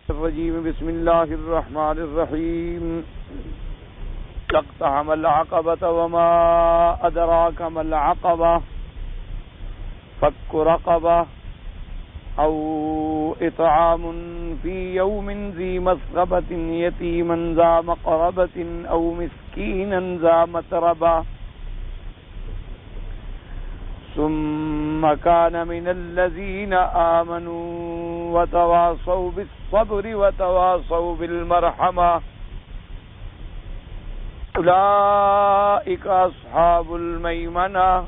الرجیم بسم اللہ الرحمن الرحیم اقتحم العقبة وما ادراک ما العقبة فک رقبة او اطعام فی یوم ذی مسغبة یتیما ذا مقربة او مسکینا ذا متربة ثم كان من الذين آمنوا وتواصوا بالصبر وتواصوا بالمرحمة أولئك أصحاب الميمنة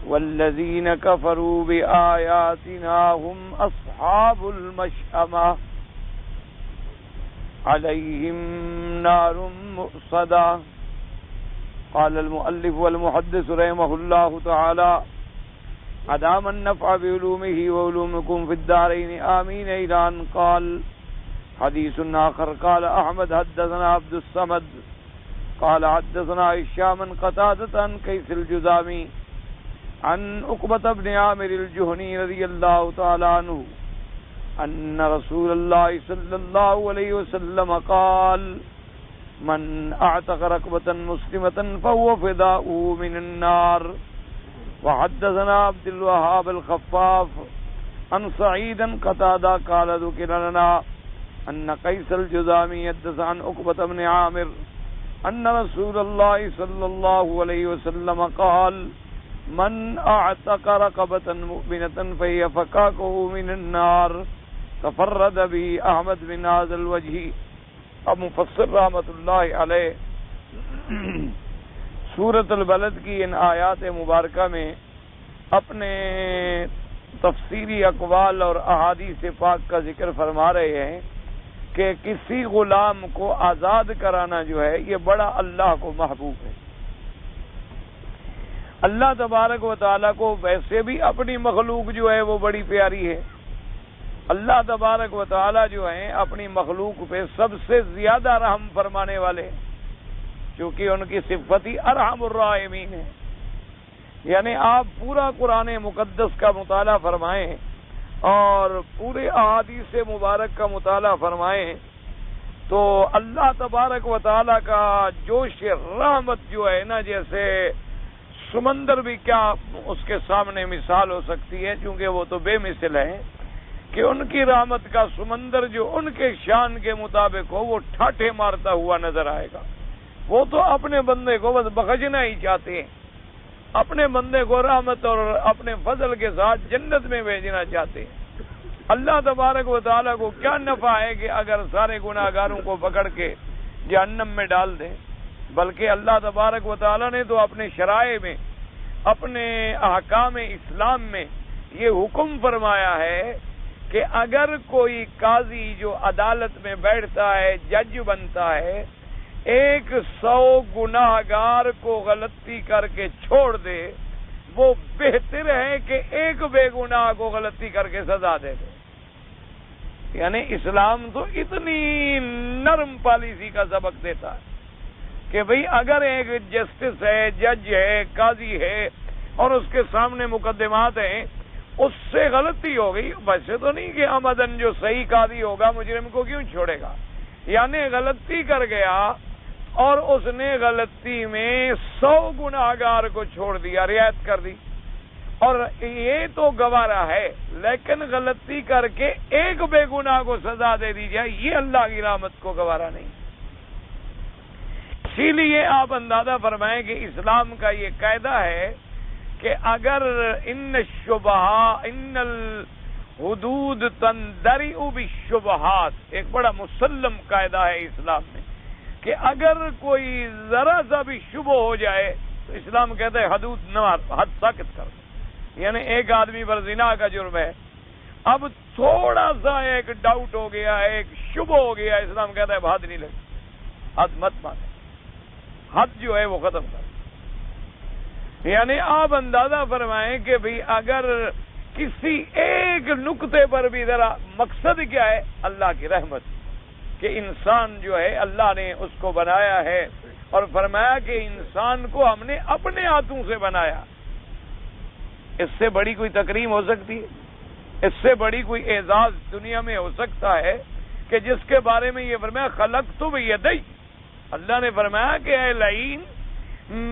والذين كفروا بآياتنا هم أصحاب المشأمة عليهم نار مؤصدة. قال المؤلف والمحدث رحمه الله تعالى أدام النفع بعلومه وعلومكم في الدارين آمين إلى أن قال. حديث آخر قال أحمد حدثنا عبد الصمد قال حدثنا هشام قتادة عن قيس الجذامي عن عقبة بن عامر الجهني رضي الله تعالى عنه أن رسول الله صلى الله عليه وسلم قال من اعتق رقبة مسلمة فهو فداؤه من النار. وحدثنا عبد الوهاب الخفاف عن سعيد قتادة قال ذكر لنا أن قيس الجذامي حدث عن عقبة بن عامر أن رسول الله صلى الله عليه وسلم قال من اعتق رقبة مؤمنة فهي فكاكه من النار. تفرد به احمد بن هذا الوجه. اب مفسر رحمۃ اللہ علیہ سورۃ البلد کی ان آیات مبارکہ میں اپنے تفسیری اقوال اور احادیث پاک کا ذکر فرما رہے ہیں کہ کسی غلام کو آزاد کرانا جو ہے یہ بڑا اللہ کو محبوب ہے. اللہ تبارک و تعالیٰ کو ویسے بھی اپنی مخلوق جو ہے وہ بڑی پیاری ہے. اللہ تبارک و تعالیٰ جو ہیں اپنی مخلوق پہ سب سے زیادہ رحم فرمانے والے، چونکہ ان کی صفت ہی ارحم الراحمین ہے. یعنی آپ پورا قرآن مقدس کا مطالعہ فرمائیں اور پورے احادیث مبارک کا مطالعہ فرمائیں تو اللہ تبارک و تعالیٰ کا جوش رحمت جو ہے نا، جیسے سمندر بھی کیا اس کے سامنے مثال ہو سکتی ہے، چونکہ وہ تو بے مثل ہے کہ ان کی رحمت کا سمندر جو ان کے شان کے مطابق ہو وہ ٹھاٹھے مارتا ہوا نظر آئے گا. وہ تو اپنے بندے کو بس بخشنا ہی چاہتے ہیں، اپنے بندے کو رحمت اور اپنے فضل کے ساتھ جنت میں بھیجنا چاہتے ہیں. اللہ تبارک و تعالیٰ کو کیا نفع ہے کہ اگر سارے گناہ گاروں کو پکڑ کے جہنم میں ڈال دیں، بلکہ اللہ تبارک و تعالیٰ نے تو اپنے شرائع میں، اپنے احکام اسلام میں یہ حکم فرمایا ہے کہ اگر کوئی قاضی جو عدالت میں بیٹھتا ہے، جج بنتا ہے، 100 گناہ گار کو غلطی کر کے چھوڑ دے، وہ بہتر ہے کہ ایک بے گناہ کو غلطی کر کے سزا دے دے. یعنی اسلام تو اتنی نرم پالیسی کا سبق دیتا ہے کہ بھئی اگر ایک جسٹس ہے، جج ہے، قاضی ہے اور اس کے سامنے مقدمات ہیں، اس سے غلطی ہو گئی، ویسے تو نہیں کہ آمدن جو صحیح قاضی ہوگا مجرم کو کیوں چھوڑے گا. یعنی غلطی کر گیا اور اس نے غلطی میں 100 گناہ گار کو چھوڑ دیا، رعایت کر دی، اور یہ تو گوارا ہے، لیکن غلطی کر کے ایک بے گناہ کو سزا دے دی جائے، یہ اللہ کی رحمت کو گوارا نہیں. اسی لیے آپ اندازہ فرمائیں کہ اسلام کا یہ قاعدہ ہے کہ اگر ان الحدود تندرئ بالشبہات، ایک بڑا مسلم قاعدہ ہے اسلام میں کہ اگر کوئی ذرا سا بھی شبہ ہو جائے تو اسلام کہتا ہے حدود نہ مار، حد ساکت کر. یعنی ایک آدمی پر زنا کا جرم ہے، اب تھوڑا سا ایک ڈاؤٹ ہو گیا ہے، ایک شبہ ہو گیا، اسلام کہتا ہے حد نہیں لگی، حد مت مانے، حد جو ہے وہ ختم کر. یعنی آپ اندازہ فرمائیں کہ بھئی اگر کسی ایک نقطے پر بھی ذرا، مقصد کیا ہے؟ اللہ کی رحمت، کہ انسان جو ہے اللہ نے اس کو بنایا ہے اور فرمایا کہ انسان کو ہم نے اپنے ہاتھوں سے بنایا. اس سے بڑی کوئی تکریم ہو سکتی ہے؟ اس سے بڑی کوئی اعزاز دنیا میں ہو سکتا ہے کہ جس کے بارے میں یہ فرمایا خلقت بیدی، اللہ نے فرمایا کہ اے لعین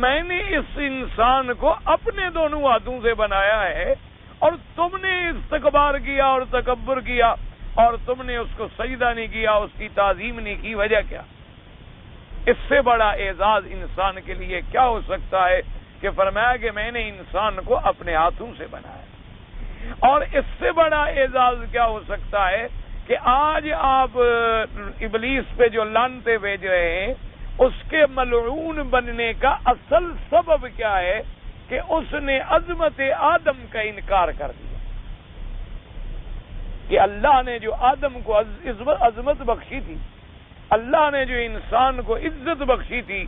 میں نے اس انسان کو اپنے دونوں ہاتھوں سے بنایا ہے، اور تم نے استکبار کیا اور تکبر کیا اور تم نے اس کو سجدہ نہیں کیا، اس کی تعظیم نہیں کی، وجہ کیا؟ اس سے بڑا اعزاز انسان کے لیے کیا ہو سکتا ہے کہ فرمایا کہ میں نے انسان کو اپنے ہاتھوں سے بنایا۔ اور اس سے بڑا اعزاز کیا ہو سکتا ہے کہ آج آپ ابلیس پہ جو لعنتیں بھیج رہے ہیں، اس کے ملعون بننے کا اصل سبب کیا ہے کہ اس نے عظمت آدم کا انکار کر دیا، کہ اللہ نے جو آدم کو عظمت بخشی تھی، اللہ نے جو انسان کو عزت بخشی تھی،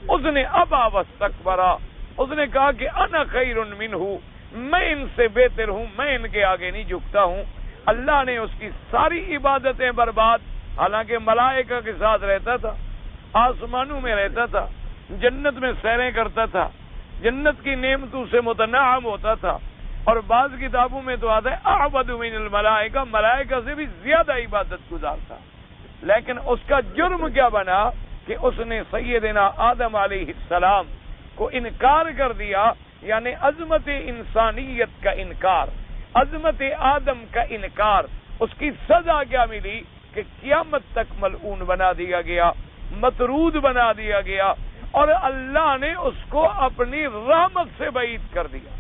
اس نے ابا واستکبرا، اس نے کہا کہ انا خیر منہ، میں ان سے بہتر ہوں، میں ان کے آگے نہیں جھکتا ہوں۔ اللہ نے اس کی ساری عبادتیں برباد، حالانکہ ملائکہ کے ساتھ رہتا تھا، آسمانوں میں رہتا تھا، جنت میں سیریں کرتا تھا، جنت کی نعمتوں سے متنعم ہوتا تھا، اور بعض کتابوں میں تو آتا ہے اعبد من الملائکہ، ملائکہ سے بھی زیادہ عبادت گزار تھا، لیکن اس کا جرم کیا بنا کہ اس نے سیدنا آدم علیہ السلام کو انکار کر دیا، یعنی عظمت انسانیت کا انکار، عظمت آدم کا انکار۔ اس کی سزا کیا ملی کہ قیامت تک ملعون بنا دیا گیا، مطرود بنا دیا گیا، اور اللہ نے اس کو اپنی رحمت سے بعید کر دیا۔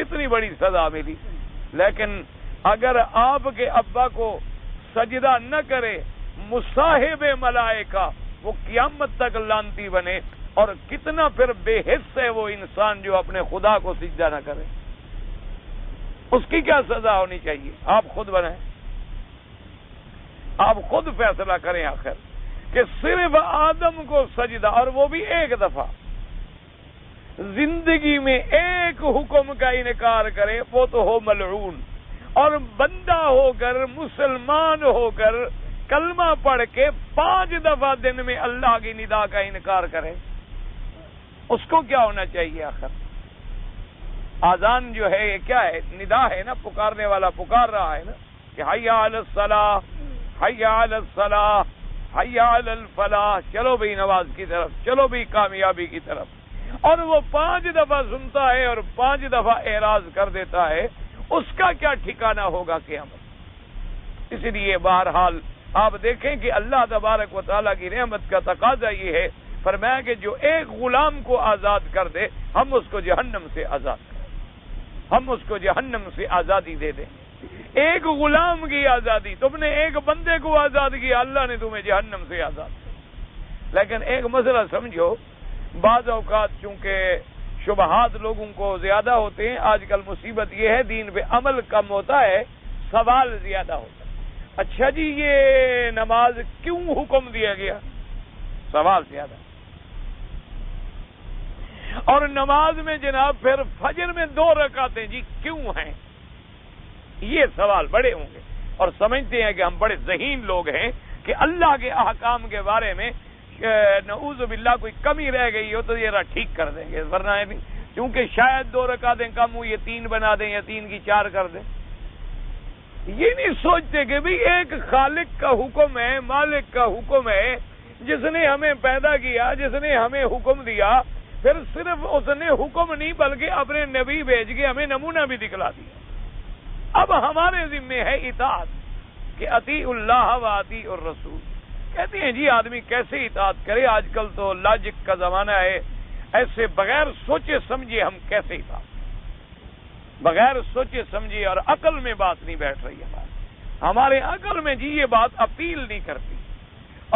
اتنی بڑی سزا ملی۔ لیکن اگر آپ کے ابا کو سجدہ نہ کرے مصاحب ملائکہ، وہ قیامت تک لعنتی بنے، اور کتنا پھر بے حس ہے وہ انسان جو اپنے خدا کو سجدہ نہ کرے، اس کی کیا سزا ہونی چاہیے؟ آپ خود بنائیں، آپ خود فیصلہ کریں آخر کہ صرف آدم کو سجدہ، اور وہ بھی ایک دفعہ زندگی میں ایک حکم کا انکار کرے، وہ تو ہو ملعون، اور بندہ ہو کر، مسلمان ہو کر، کلمہ پڑھ کے 5 دفعہ دن میں اللہ کی ندا کا انکار کرے، اس کو کیا ہونا چاہیے آخر؟ آذان جو ہے یہ کیا ہے؟ ندا ہے نا، پکارنے والا پکار رہا ہے نا کہ حی علی الصلاۃ، حی علی الصلاۃ، حی علی الفلاح، چلو بھی نماز کی طرف، چلو بھی کامیابی کی طرف، اور وہ 5 دفعہ سنتا ہے اور 5 دفعہ اعراض کر دیتا ہے، اس کا کیا ٹھکانہ ہوگا قیامت؟ اس لیے بہرحال آپ دیکھیں کہ اللہ تبارک و تعالیٰ کی رحمت کا تقاضا یہ ہے، فرمایا کہ جو ایک غلام کو آزاد کر دے ہم اس کو جہنم سے آزاد کریں، ہم اس کو جہنم سے آزادی دے دیں۔ ایک غلام کی آزادی، تم نے ایک بندے کو آزاد کیا، اللہ نے تمہیں جہنم سے آزاد کیا۔ لیکن ایک مسئلہ سمجھو، بعض اوقات چونکہ شبہات لوگوں کو زیادہ ہوتے ہیں، آج کل مصیبت یہ ہے دین پہ عمل کم ہوتا ہے، سوال زیادہ ہوتا ہے۔ اچھا جی یہ نماز کیوں حکم دیا گیا؟ سوال زیادہ۔ اور نماز میں جناب پھر فجر میں 2 رکعتیں جی کیوں ہیں؟ یہ سوال بڑے ہوں گے، اور سمجھتے ہیں کہ ہم بڑے ذہین لوگ ہیں کہ اللہ کے احکام کے بارے میں نعوذ باللہ کوئی کمی رہ گئی ہو تو یہ ٹھیک کر دیں گے، ورنہ نہیں، کیونکہ شاید 2 رکعتیں کم ہوئی، یہ 3 بنا دیں یا 3 کی 4 کر دیں۔ یہ نہیں سوچتے کہ بھی ایک خالق کا حکم ہے، مالک کا حکم ہے، جس نے ہمیں پیدا کیا، جس نے ہمیں حکم دیا، پھر صرف اس نے حکم نہیں بلکہ اپنے نبی بھیج کے ہمیں نمونہ بھی دکھلا دیا۔ اب ہمارے ذمہ ہے اطاعت، کہ اطیع اللہ و اطیع الرسول۔ کہتے ہیں جی آدمی کیسے اطاعت کرے؟ آج کل تو لاجک کا زمانہ ہے، ایسے بغیر سوچے سمجھے ہم کیسے اطاعت؟ بغیر سوچے سمجھے اور عقل میں بات نہیں بیٹھ رہی ہے، ہمارے عقل میں جی یہ بات اپیل نہیں کرتی،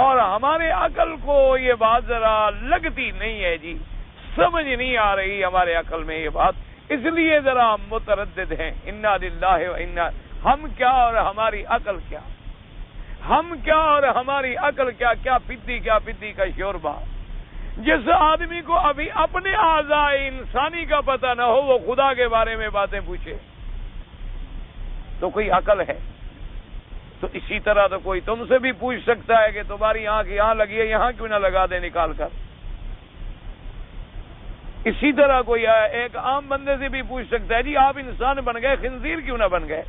اور ہمارے عقل کو یہ بات ذرا لگتی نہیں ہے جی، سمجھ نہیں آ رہی ہمارے عقل میں یہ بات، اس لیے ذرا ہم متردد ہیں۔ انا للہ و انا، ہم کیا اور ہماری عقل کیا، ہم کیا اور ہماری عقل کیا، کیا پدی کا شوربہ۔ جس آدمی کو ابھی اپنے اعضاء انسانی کا پتہ نہ ہو وہ خدا کے بارے میں باتیں پوچھے تو کوئی عقل ہے؟ تو اسی طرح تو کوئی تم سے بھی پوچھ سکتا ہے کہ تمہاری آنکھ یہاں لگی ہے، یہاں کیوں نہ لگا دے نکال کر۔ اسی طرح کوئی ایک عام بندے سے بھی پوچھ سکتا ہے جی آپ انسان بن گئے، خنزیر کیوں نہ بن گئے؟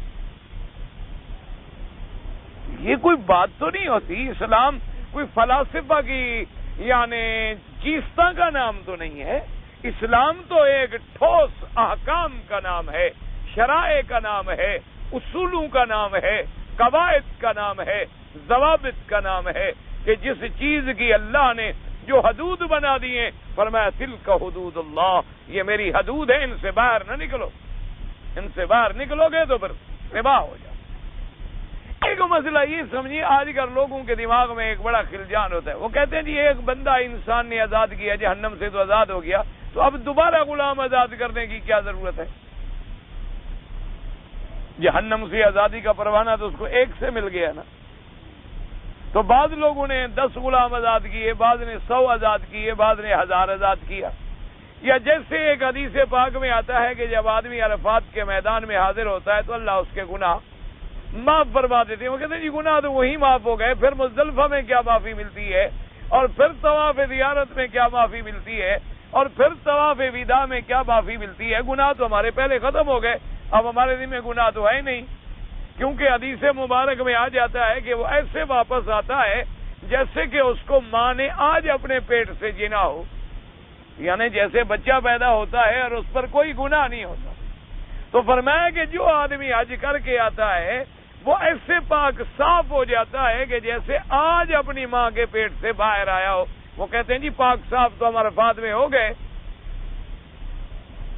یہ کوئی بات تو نہیں ہوتی. اسلام کوئی فلاسفہ کی یعنی چیزوں کا نام تو نہیں ہے. اسلام تو ایک ٹھوس احکام کا نام ہے، شرائع کا نام ہے، اصولوں کا نام ہے، قواعد کا نام ہے، ضوابط کا نام ہے کہ جس چیز کی اللہ نے جو حدود بنا دی ہیں، فرمایا تلک حدود اللہ، یہ میری حدود ہے، ان سے باہر نہ نکلو. ان سے باہر نکلو گے تو پھر تباہ ہو جاؤ. ایک مسئلہ یہ سمجھیے، آج کل لوگوں کے دماغ میں ایک بڑا خلجان ہوتا ہے. وہ کہتے ہیں جی ایک بندہ انسان نے آزاد کیا، جہنم سے تو آزاد ہو گیا، تو اب دوبارہ غلام آزاد کرنے کی کیا ضرورت ہے؟ جہنم سے آزادی کا پروانہ تو اس کو ایک سے مل گیا نا. تو بعض لوگوں نے 10 غلام آزاد کیے، بعض نے 100 آزاد کیے، بعض نے 1000 آزاد کیا. یا جیسے ایک حدیث پاک میں آتا ہے کہ جب آدمی عرفات کے میدان میں حاضر ہوتا ہے تو اللہ اس کے گناہ معاف فرما دیتے ہیں. وہ کہتے ہیں جی گناہ تو وہی معاف ہو گئے، پھر مزدلفہ میں کیا معافی ملتی ہے، اور پھر طواف زیارت میں کیا معافی ملتی ہے، اور پھر طواف وداع میں کیا معافی ملتی ہے؟ گناہ تو ہمارے پہلے ختم ہو گئے، اب ہمارے دل میں گناہ تو ہے نہیں. کیونکہ حدیث مبارک میں آ جاتا ہے کہ وہ ایسے واپس آتا ہے جیسے کہ اس کو ماں نے آج اپنے پیٹ سے جنا ہو. یعنی جیسے بچہ پیدا ہوتا ہے اور اس پر کوئی گناہ نہیں ہوتا. تو فرمایا کہ جو آدمی حج کر کے آتا ہے وہ ایسے پاک صاف ہو جاتا ہے کہ جیسے آج اپنی ماں کے پیٹ سے باہر آیا ہو. وہ کہتے ہیں جی پاک صاف تو ہم عرفات میں ہو گئے.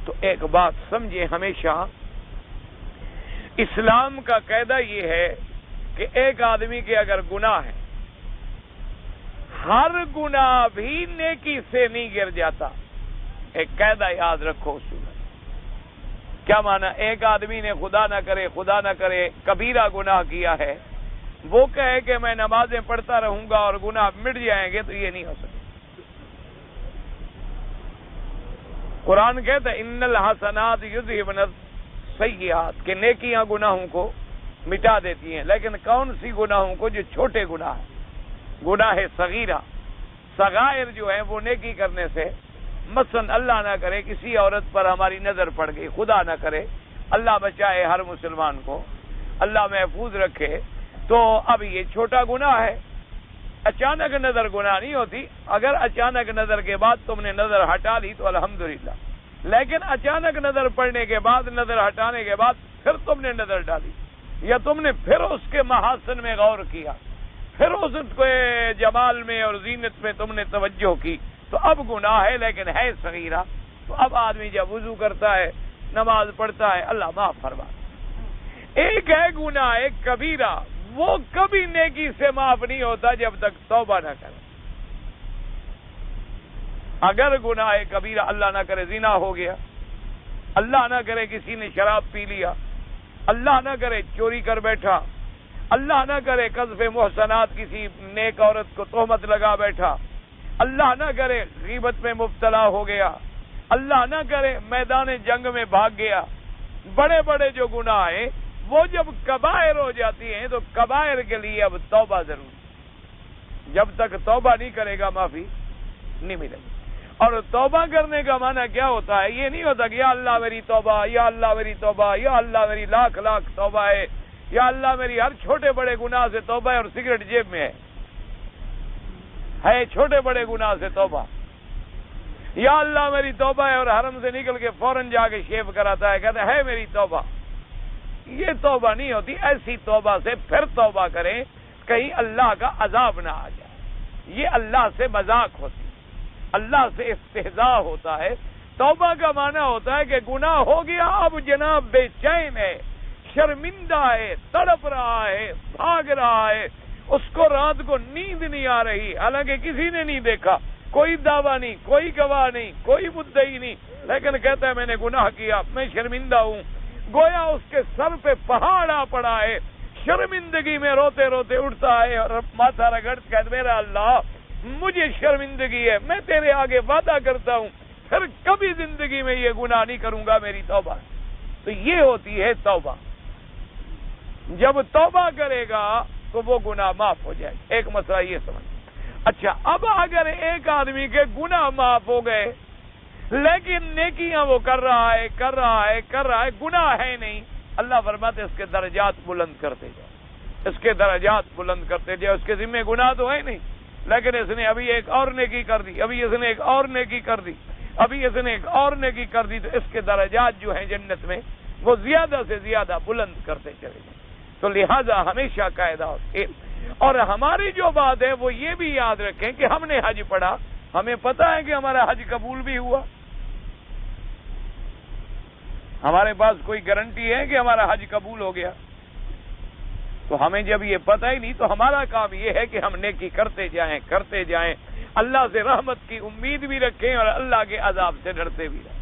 تو ایک بات سمجھے، ہمیشہ اسلام کا قاعدہ یہ ہے کہ ایک آدمی کے اگر گناہ ہے، ہر گناہ بھی نیکی سے نہیں گر جاتا. ایک قاعدہ یاد رکھو اصول. کیا معنی؟ ایک آدمی نے خدا نہ کرے کبیرہ گناہ کیا ہے، وہ کہے کہ میں نمازیں پڑھتا رہوں گا اور گناہ مٹ جائیں گے، تو یہ نہیں ہو سکتا. قرآن کہتا ہے ان الحسنات یذہبن السیئات، کہ نیکیاں گناہوں کو مٹا دیتی ہیں. لیکن کون سی گناہوں کو؟ جو چھوٹے گناہ ہیں، گناہ صغیرہ. صغائر جو ہیں وہ نیکی کرنے سے، مثلا اللہ نہ کرے کسی عورت پر ہماری نظر پڑ گئی، خدا نہ کرے، اللہ بچائے ہر مسلمان کو، اللہ محفوظ رکھے، تو اب یہ چھوٹا گناہ ہے. اچانک نظر گناہ نہیں ہوتی. اگر اچانک نظر کے بعد تم نے نظر ہٹا لی تو الحمدللہ. لیکن اچانک نظر پڑنے کے بعد، نظر ہٹانے کے بعد پھر تم نے نظر ڈالی، یا تم نے پھر اس کے محاسن میں غور کیا، پھر اس کے جمال میں اور زینت میں تم نے توجہ کی، تو اب گناہ ہے لیکن ہے صغیرہ. تو اب آدمی جب وضو کرتا ہے، نماز پڑھتا ہے، اللہ معاف فرما. ایک ہے گناہ ایک کبیرہ، وہ کبھی نیکی سے معاف نہیں ہوتا جب تک توبہ نہ کرے. اگر گناہ کبیرہ، اللہ نہ کرے زنا ہو گیا، اللہ نہ کرے کسی نے شراب پی لیا، اللہ نہ کرے چوری کر بیٹھا، اللہ نہ کرے قذف محسنات کسی نیک عورت کو تہمت لگا بیٹھا، اللہ نہ کرے غیبت میں مبتلا ہو گیا، اللہ نہ کرے میدان جنگ میں بھاگ گیا. بڑے بڑے جو گناہ ہیں وہ جب کبائر ہو جاتی ہیں تو کبائر کے لیے اب توبہ ضروری. جب تک توبہ نہیں کرے گا معافی نہیں ملے گی. اور توبہ کرنے کا معنی کیا ہوتا ہے؟ یہ نہیں ہوتا کہ یا اللہ میری توبہ، یا اللہ میری توبہ، یا اللہ میری لاکھ لاکھ توبہ ہے، یا اللہ میری ہر چھوٹے بڑے گناہ سے توبہ ہے اور سگریٹ جیب میں ہے چھوٹے بڑے گناہ سے توبہ، یا اللہ میری توبہ ہے اور حرم سے نکل کے فوراً جا کے شیو کراتا ہے، کہتا ہے میری توبہ. یہ توبہ نہیں ہوتی. ایسی توبہ سے پھر توبہ کریں کہیں اللہ کا عذاب نہ آ جائے. یہ اللہ سے مذاق ہوتی، اللہ سے استہزاء ہوتا ہے. توبہ کا معنی ہوتا ہے کہ گناہ ہو گیا، اب جناب بے چین ہے، شرمندہ ہے، تڑپ رہا ہے، بھاگ رہا ہے، اس کو رات کو نیند نہیں آ رہی، حالانکہ کسی نے نہیں دیکھا، کوئی دعویٰ نہیں، کوئی گواہ نہیں، کوئی مدعی نہیں، لیکن کہتا ہے میں نے گناہ کیا، میں شرمندہ ہوں. گویا اس کے سر پہ پہاڑ آ پڑا ہے، شرمندگی میں روتے روتے اٹھتا ہے اور ماتھا رگڑتا ہے میرا اللہ مجھے شرمندگی ہے، میں تیرے آگے وعدہ کرتا ہوں پھر کبھی زندگی میں یہ گناہ نہیں کروں گا، میری توبہ. تو یہ ہوتی ہے توبہ. جب توبہ کرے گا تو وہ گناہ معاف ہو جائے. ایک مسئلہ یہ سمجھ. اچھا، اب اگر ایک آدمی کے گناہ معاف ہو گئے لیکن نیکیاں وہ کر رہا ہے، گناہ ہے نہیں، اللہ فرماتے اس کے درجات بلند کرتے جائے. اس کے درجات بلند کرتے جائے. اس کے ذمہ گناہ تو ہے نہیں، لیکن اس نے ابھی ایک اور نیکی کر دی، ابھی اس نے ایک اور نیکی کر دی، ابھی اس نے ایک اور نیکی کر دی، تو اس کے درجات جو ہیں جنت میں وہ زیادہ سے زیادہ بلند کرتے چلے جائیں. تو لہذا ہمیشہ قاعدہ اور ہماری جو بات ہے وہ یہ بھی یاد رکھیں کہ ہم نے حج پڑھا، ہمیں پتا ہے کہ ہمارا حج قبول بھی ہوا. ہمارے پاس کوئی گارنٹی ہے کہ ہمارا حج قبول ہو گیا؟ تو ہمیں جب یہ پتہ ہی نہیں تو ہمارا کام یہ ہے کہ ہم نیکی کرتے جائیں، اللہ سے رحمت کی امید بھی رکھیں اور اللہ کے عذاب سے ڈرتے بھی رہیں.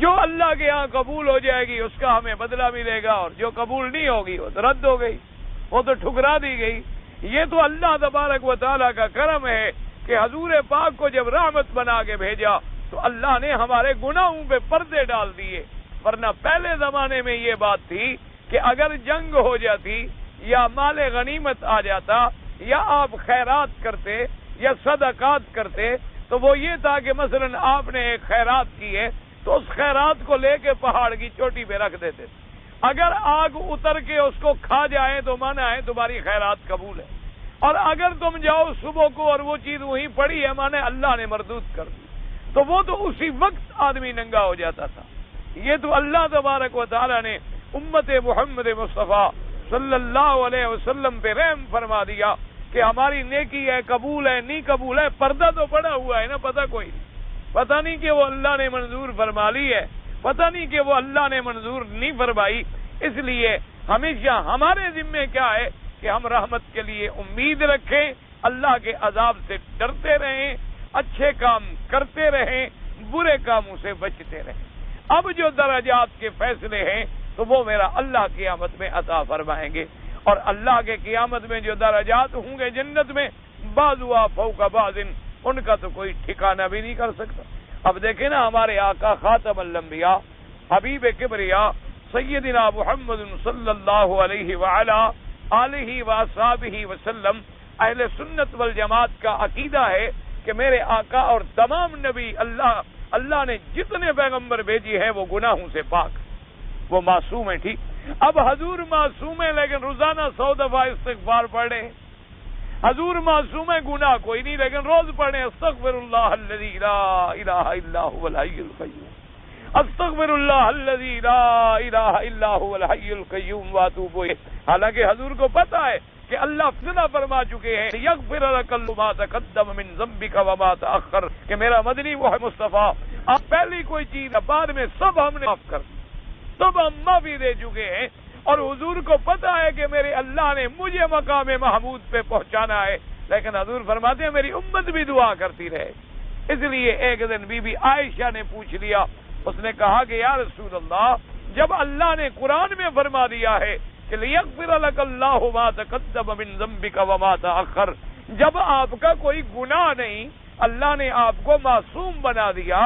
جو اللہ کے ہاں قبول ہو جائے گی اس کا ہمیں بدلہ ملے گا، اور جو قبول نہیں ہوگی وہ تو رد ہو گئی، وہ تو ٹھکرا دی گئی. یہ تو اللہ تبارک و تعالیٰ کا کرم ہے کہ حضور پاک کو جب رحمت بنا کے بھیجا تو اللہ نے ہمارے گناہوں پہ پردے ڈال دیے. ورنہ پہلے زمانے میں یہ بات تھی کہ اگر جنگ ہو جاتی یا مال غنیمت آ جاتا یا آپ خیرات کرتے یا صدقات کرتے تو وہ یہ تھا کہ مثلا آپ نے ایک خیرات کی ہے تو اس خیرات کو لے کے پہاڑ کی چوٹی پہ رکھ دیتے. اگر آگ اتر کے اس کو کھا جائے تو مانا ہے تمہاری خیرات قبول ہے، اور اگر تم جاؤ صبح کو اور وہ چیز وہیں پڑی ہے مانے اللہ نے مردود کر دی، تو وہ تو اسی وقت آدمی ننگا ہو جاتا تھا. یہ تو اللہ تبارک و تعالیٰ نے امت محمد مصطفیٰ صلی اللہ علیہ وسلم پہ رحم فرما دیا کہ ہماری نیکی ہے، قبول ہے نہیں قبول ہے، پردہ تو پڑا ہوا ہے نا، پتہ کوئی نہیں، پتہ نہیں کہ وہ اللہ نے منظور فرما لی ہے، پتہ نہیں کہ وہ اللہ نے منظور نہیں فرمائی. اس لیے ہمیشہ ہمارے ذمے کیا ہے کہ ہم رحمت کے لیے امید رکھیں، اللہ کے عذاب سے ڈرتے رہیں، اچھے کام کرتے رہیں، برے کاموں سے بچتے رہیں. اب جو درجات کے فیصلے ہیں تو وہ میرا اللہ قیامت میں عطا فرمائیں گے، اور اللہ کے قیامت میں جو درجات ہوں گے جنت میں بعضها فوق بعض، ان کا تو کوئی ٹھکانہ بھی نہیں کر سکتا. اب دیکھیں نا ہمارے آقا خاتم الانبیاء حبیب کبریا سیدنا محمد صلی اللہ علیہ وعلا آلہ واصحابہ وسلم، اہل سنت والجماعت کا عقیدہ ہے کہ میرے آقا اور تمام نبی اللہ نے جتنے پیغمبر بھیجی ہیں وہ گناہوں سے پاک، وہ معصوم ہیں. ٹھیک، اب حضور معصوم ہے لیکن روزانہ 100 دفعہ استغفار پڑھیں. حضور معصوم ہے، گناہ کوئی نہیں لیکن روز پڑھیں استغفر اللہ الذی لا الہ الا هو الحی القیوم، استغفر اللہ الذی لا الہ الا هو الحی القیوم واتوب الیہ. حالانکہ حضور کو پتا ہے کہ اللہ فضلہ فرما چکے ہیں یغفر لک ما تقدم من ذنبک وما تأخر، کہ میرا مدنی وہ ہے مصطفیٰ، آپ پہلی کوئی چیز بعد میں سب ہم نے معاف کر دی، سب ہم معافی دے چکے ہیں. اور حضور کو پتا ہے کہ میرے اللہ نے مجھے مقام محمود پہ پہنچانا ہے، لیکن حضور فرماتے ہیں میری امت بھی دعا کرتی رہے. اس لیے ایک دن بی بی عائشہ نے پوچھ لیا، اس نے کہا کہ یا رسول اللہ، جب اللہ نے قرآن میں فرما دیا ہے کہ لیغفر لک اللہ ما تقدم من ذنبک وما تأخر، جب آپ کا کوئی گناہ نہیں، اللہ نے آپ کو معصوم بنا دیا،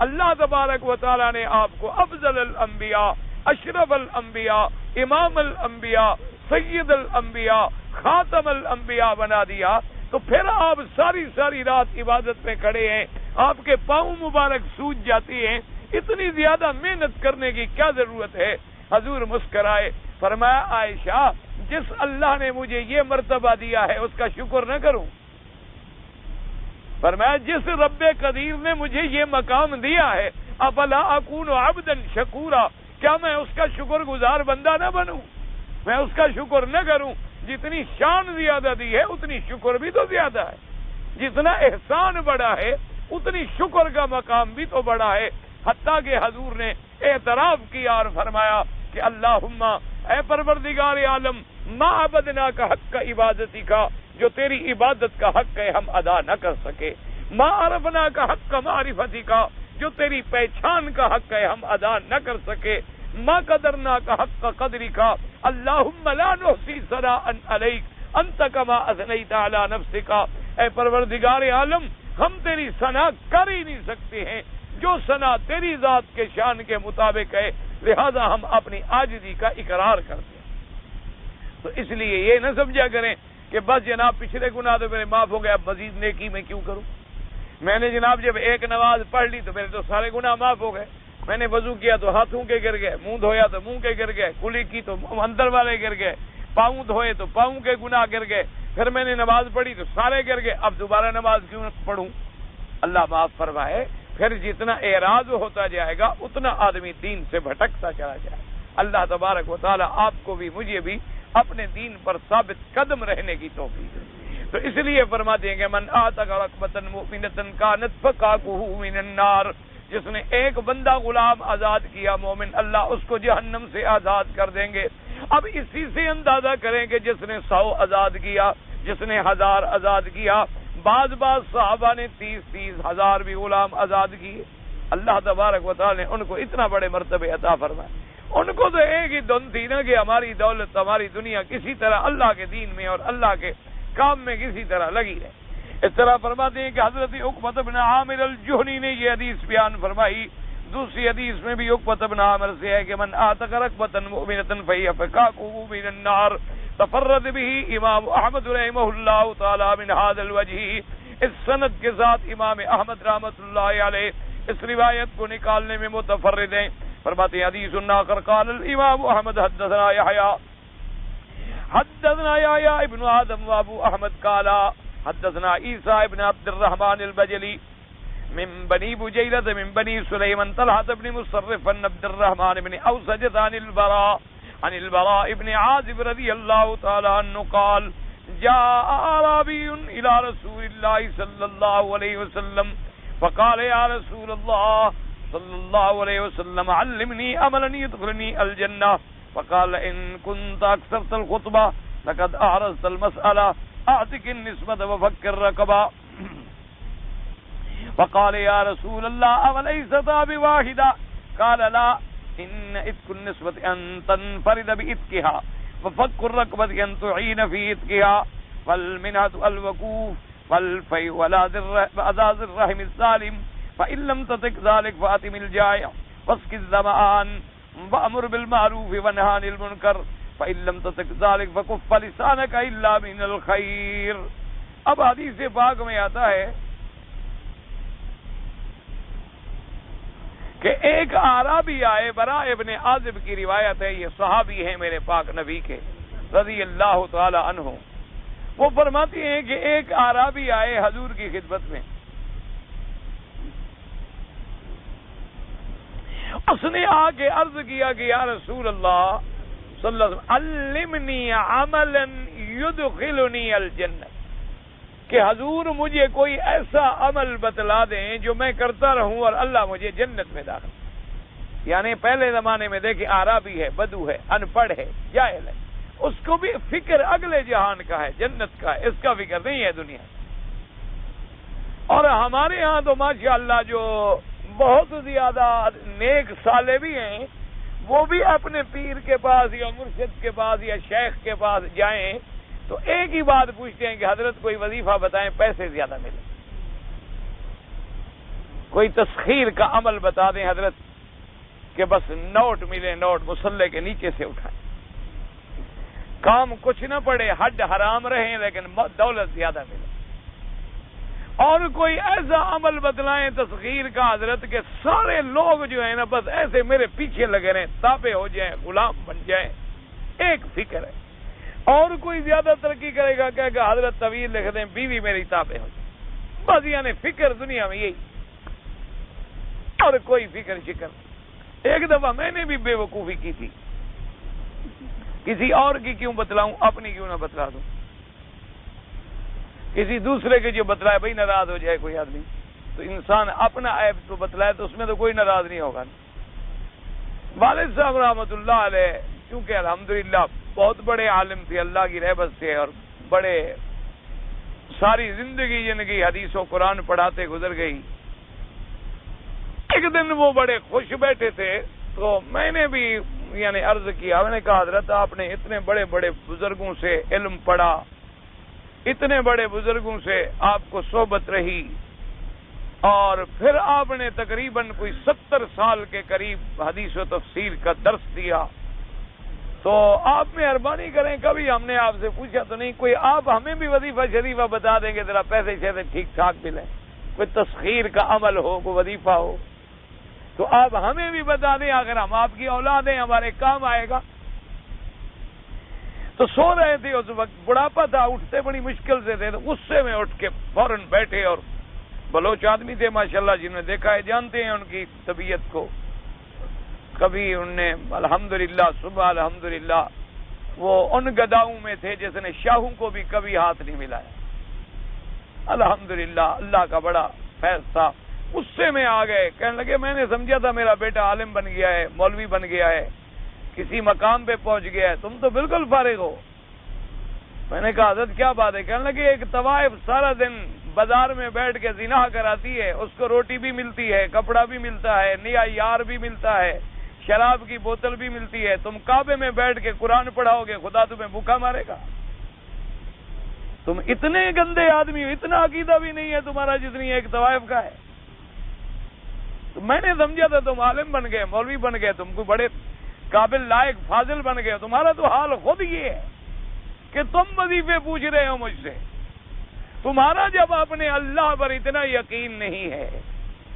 اللہ تبارک و تعالیٰ نے آپ کو افضل الانبیاء، اشرف الانبیاء، امام الانبیاء، سید الانبیاء، خاتم الانبیاء بنا دیا، تو پھر آپ ساری رات عبادت میں کھڑے ہیں، آپ کے پاؤں مبارک سوج جاتی ہیں، اتنی زیادہ محنت کرنے کی کیا ضرورت ہے؟ حضور مسکرائے، فرمایا عائشہ، جس اللہ نے مجھے یہ مرتبہ دیا ہے اس کا شکر نہ کروں؟ فرمایا جس رب قدیر نے مجھے یہ مقام دیا ہے، افلا اکون عبدا شکورا، کیا میں اس کا شکر گزار بندہ نہ بنوں؟ میں اس کا شکر نہ کروں؟ جتنی شان زیادہ دی ہے اتنی شکر بھی تو زیادہ ہے، جتنا احسان بڑا ہے اتنی شکر کا مقام بھی تو بڑا ہے. حتیٰ کہ حضور نے اعتراف کیا اور فرمایا کہ اللہم، اے پروردگار عالم، ما عبدنا کا حق کا عبادتی کا، جو تیری عبادت کا حق ہے ہم ادا نہ کر سکے، ما عرفنا کا حق کا معرفتی کا، جو تیری پہچان کا حق ہے ہم ادا نہ کر سکے، ما قدرنا کا حق کا قدری کا، اللہم لا نحصی ثناء علیک انت کما اثنیت علی نفسک، اے پروردگار عالم ہم تیری ثنا کر ہی نہیں سکتے ہیں، جو ثنا تیری ذات کے شان کے مطابق ہے، لہذا ہم اپنی عاجزی کا اقرار کرتے ہیں. تو اس لیے یہ نہ سمجھا کریں کہ بس جناب پچھلے گناہ تو میرے معاف ہو گئے، اب مزید نیکی میں کیوں کروں؟ میں نے جناب جب ایک نماز پڑھ لی تو میرے تو سارے گناہ معاف ہو گئے، میں نے وضو کیا تو ہاتھوں کے گر گئے، منہ دھویا تو منہ کے گر گئے، کلی کی تو اندر والے گر گئے، پاؤں دھوئے تو پاؤں کے گناہ گر گئے، پھر میں نے نماز پڑھی تو سارے گر گئے، اب دوبارہ نماز کیوں پڑھوں؟ اللہ معاف فرمائے، پھر جتنا اعراض ہوتا جائے گا اتنا آدمی دین سے بھٹکتا چلا جائے۔ اللہ تبارک و تعالی آپ کو بھی مجھے بھی اپنے دین پر ثابت قدم رہنے کی توفیق دے۔ تو اس لیے فرماتے ہیں کہ من آتق رقبۃ مؤمنۃ کانت فکاکہ من النار، جس نے ایک بندہ غلام آزاد کیا مومن، اللہ اس کو جہنم سے آزاد کر دیں گے۔ اب اسی سے اندازہ کریں کہ جس نے 100 آزاد کیا، جس نے 1000 آزاد کیا، بعض صحابہ نے 30 ہزار بھی غلام آزاد کیے۔ اللہ تبارک و تعالی نے ان کو اتنا بڑے مرتبے عطا فرمائے۔ ان کو تو ایک ہی دن تھی نا کہ ہماری دولت، ہماری دنیا کسی طرح اللہ کے دین میں اور اللہ کے کام میں کسی طرح لگی رہے۔ اس طرح فرماتے ہیں کہ حضرت عقبہ بن عامر الجہنی نے یہ حدیث بیان فرمائی۔ دوسری حدیث میں بھی عقبہ بن عامر سے ہے کہ من آتق رقبۃ مؤمنۃ فہی فکاکہ من النار۔ تفرد به امام احمد رحمہ اللہ تعالی من هذا الوجہ، اس سند کے ساتھ امام احمد رحمۃ اللہ علیہ اس روایت کو نکالنے میں متفرد ہیں۔ فرماتے ہیں حدیث آخر قال الامام احمد حدثنا یحییٰ ابن آدم وابو احمد قال حدثنا عیسیٰ ابن عبد الرحمن البجلی من بنی بجیرۃ من بنی سلیم طلحۃ بن مصرف بن عبد الرحمن بن اوسجۃ عن البراء ابن عازب رضی اللہ تعالی عنہ قال جاء اعرابی الى رسول اللہ صلی اللہ علیہ وسلم فقال یا رسول اللہ صلی اللہ علیہ وسلم علمنی عملا يدخلنی الجنہ فقال ان كنت اكثرت الخطبہ لقد اعرضت المسألہ اعتق النسبة وفك الرقبة فقال يا رسول الله اوليست بواحدة قال لا ان اتق النسبة ان تنفرد باتقها وفك الرقبة ان تعين في اتقها فالمنهة الوقوف والفيء وعزاز الرحم السالم فإن لم تطق ذلك فأتم الجائع واسق الظمآن وأمر بالمعروف ونهى عن المنكر فإن لم تطق ذلك فكف لسانك إلا من الخير۔ اب حدیث پاک میں آتا ہے کہ ایک اعرابی آئے، براء ابن عازب کی روایت ہے، یہ صحابی ہیں میرے پاک نبی کے رضی اللہ تعالی عنہ۔ وہ فرماتے ہیں کہ ایک اعرابی آئے حضور کی خدمت میں، اس نے آ کے عرض کیا کہ یا رسول اللہ صلی اللہ علیہ وسلم علمنی عملا یدخلنی الجنہ، کہ حضور مجھے کوئی ایسا عمل بتلا دیں جو میں کرتا رہوں اور اللہ مجھے جنت میں داخل۔ یعنی پہلے زمانے میں دیکھیں عربی ہے، بدو ہے، ان پڑھ ہے، جاہل ہے، اس کو بھی فکر اگلے جہان کا ہے، جنت کا ہے، اس کا فکر نہیں ہے دنیا۔ اور ہمارے ہاں تو ماشاءاللہ جو بہت زیادہ نیک صالح بھی ہیں، وہ بھی اپنے پیر کے پاس یا مرشد کے پاس یا شیخ کے پاس جائیں تو ایک ہی بات پوچھتے ہیں کہ حضرت کوئی وظیفہ بتائیں پیسے زیادہ ملیں، کوئی تسخیر کا عمل بتا دیں حضرت کہ بس نوٹ ملے، نوٹ مصلے کے نیچے سے اٹھائیں، کام کچھ نہ پڑے، حد حرام رہیں لیکن دولت زیادہ ملے۔ اور کوئی ایسا عمل بتلائیں تسخیر کا حضرت کہ سارے لوگ جو ہیں نا بس ایسے میرے پیچھے لگے رہیں، تابع ہو جائیں، غلام بن جائیں، ایک فکر ہے۔ اور کوئی زیادہ ترقی کرے گا کہے گا حضرت طویل لکھ دیں، بیوی میری تابع ہو جائے، بس یعنی فکر دنیا میں یہی، اور کوئی فکر شکر۔ ایک دفعہ میں نے بھی بے وقوفی کی تھی، کسی اور کی کیوں بتلاؤں، اپنی کیوں نہ بتلا دوں، کسی دوسرے کے جو بتلائے بھائی ناراض ہو جائے کوئی آدمی، تو انسان اپنا عیب تو بتلائے تو اس میں تو کوئی ناراض نہیں ہوگا۔ والد صاحب رحمۃ اللہ علیہ کیونکہ الحمدللہ بہت بڑے عالم تھے اللہ کی رحمت سے، اور بڑے ساری زندگی جن کی حدیث و قرآن پڑھاتے گزر گئی۔ ایک دن وہ بڑے خوش بیٹھے تھے تو میں نے بھی یعنی عرض کیا، میں نے کہا حضرت آپ نے اتنے بڑے بڑے بزرگوں سے علم پڑھا، اتنے بڑے بزرگوں سے آپ کو صحبت رہی، اور پھر آپ نے تقریباً کوئی 70 سال کے قریب حدیث و تفسیر کا درس دیا، تو آپ مہربانی کریں، کبھی ہم نے آپ سے پوچھا تو نہیں، کوئی آپ ہمیں بھی وظیفہ شریفہ بتا دیں گے، ذرا پیسے شیسے ٹھیک ٹھاک ملیں، کوئی تسخیر کا عمل ہو، کوئی وظیفہ ہو تو آپ ہمیں بھی بتا دیں، اگر ہم آپ کی اولاد ہیں ہمارے کام آئے گا۔ تو سو رہے تھے اس وقت، بڑھاپا تھا، اٹھتے بڑی مشکل سے تھے، تو غصے میں اٹھ کے فوراً بیٹھے، اور بلوچ آدمی تھے ماشاءاللہ، جنہیں دیکھا ہے جانتے ہیں ان کی طبیعت کو. کبھی ان نے الحمدللہ صبح الحمدللہ وہ ان گداؤں میں تھے جس نے شاہوں کو بھی کبھی ہاتھ نہیں ملایا. الحمدللہ اللہ کا بڑا فیض تھا. غصے میں آ گئے، کہنے لگے میں نے سمجھا تھا میرا بیٹا عالم بن گیا ہے، مولوی بن گیا ہے، کسی مقام پہ پہنچ گیا ہے، تم تو بالکل فارغ ہو. میں نے کہا حضرت کیا بات ہے؟ کہنے لگے ایک طوائف سارا دن بازار میں بیٹھ کے زنا کراتی ہے، اس کو روٹی بھی ملتی ہے، کپڑا بھی ملتا ہے، نیا یار بھی ملتا ہے، شراب کی بوتل بھی ملتی ہے، تم کعبے میں بیٹھ کے قرآن پڑھاؤ گے، خدا تمہیں بھوکا مارے گا. تم اتنے گندے آدمی ہو، اتنا عقیدہ بھی نہیں ہے تمہارا جتنی ایک طوائف کا ہے. تو میں نے سمجھا تھا تم عالم بن گئے، مولوی بن گئے، تم کو بڑے قابل لائق فاضل بن گئے. تمہارا تو حال خود یہ ہے کہ تم وظیفے پوچھ رہے ہو مجھ سے. تمہارا جب اپنے اللہ پر اتنا یقین نہیں ہے،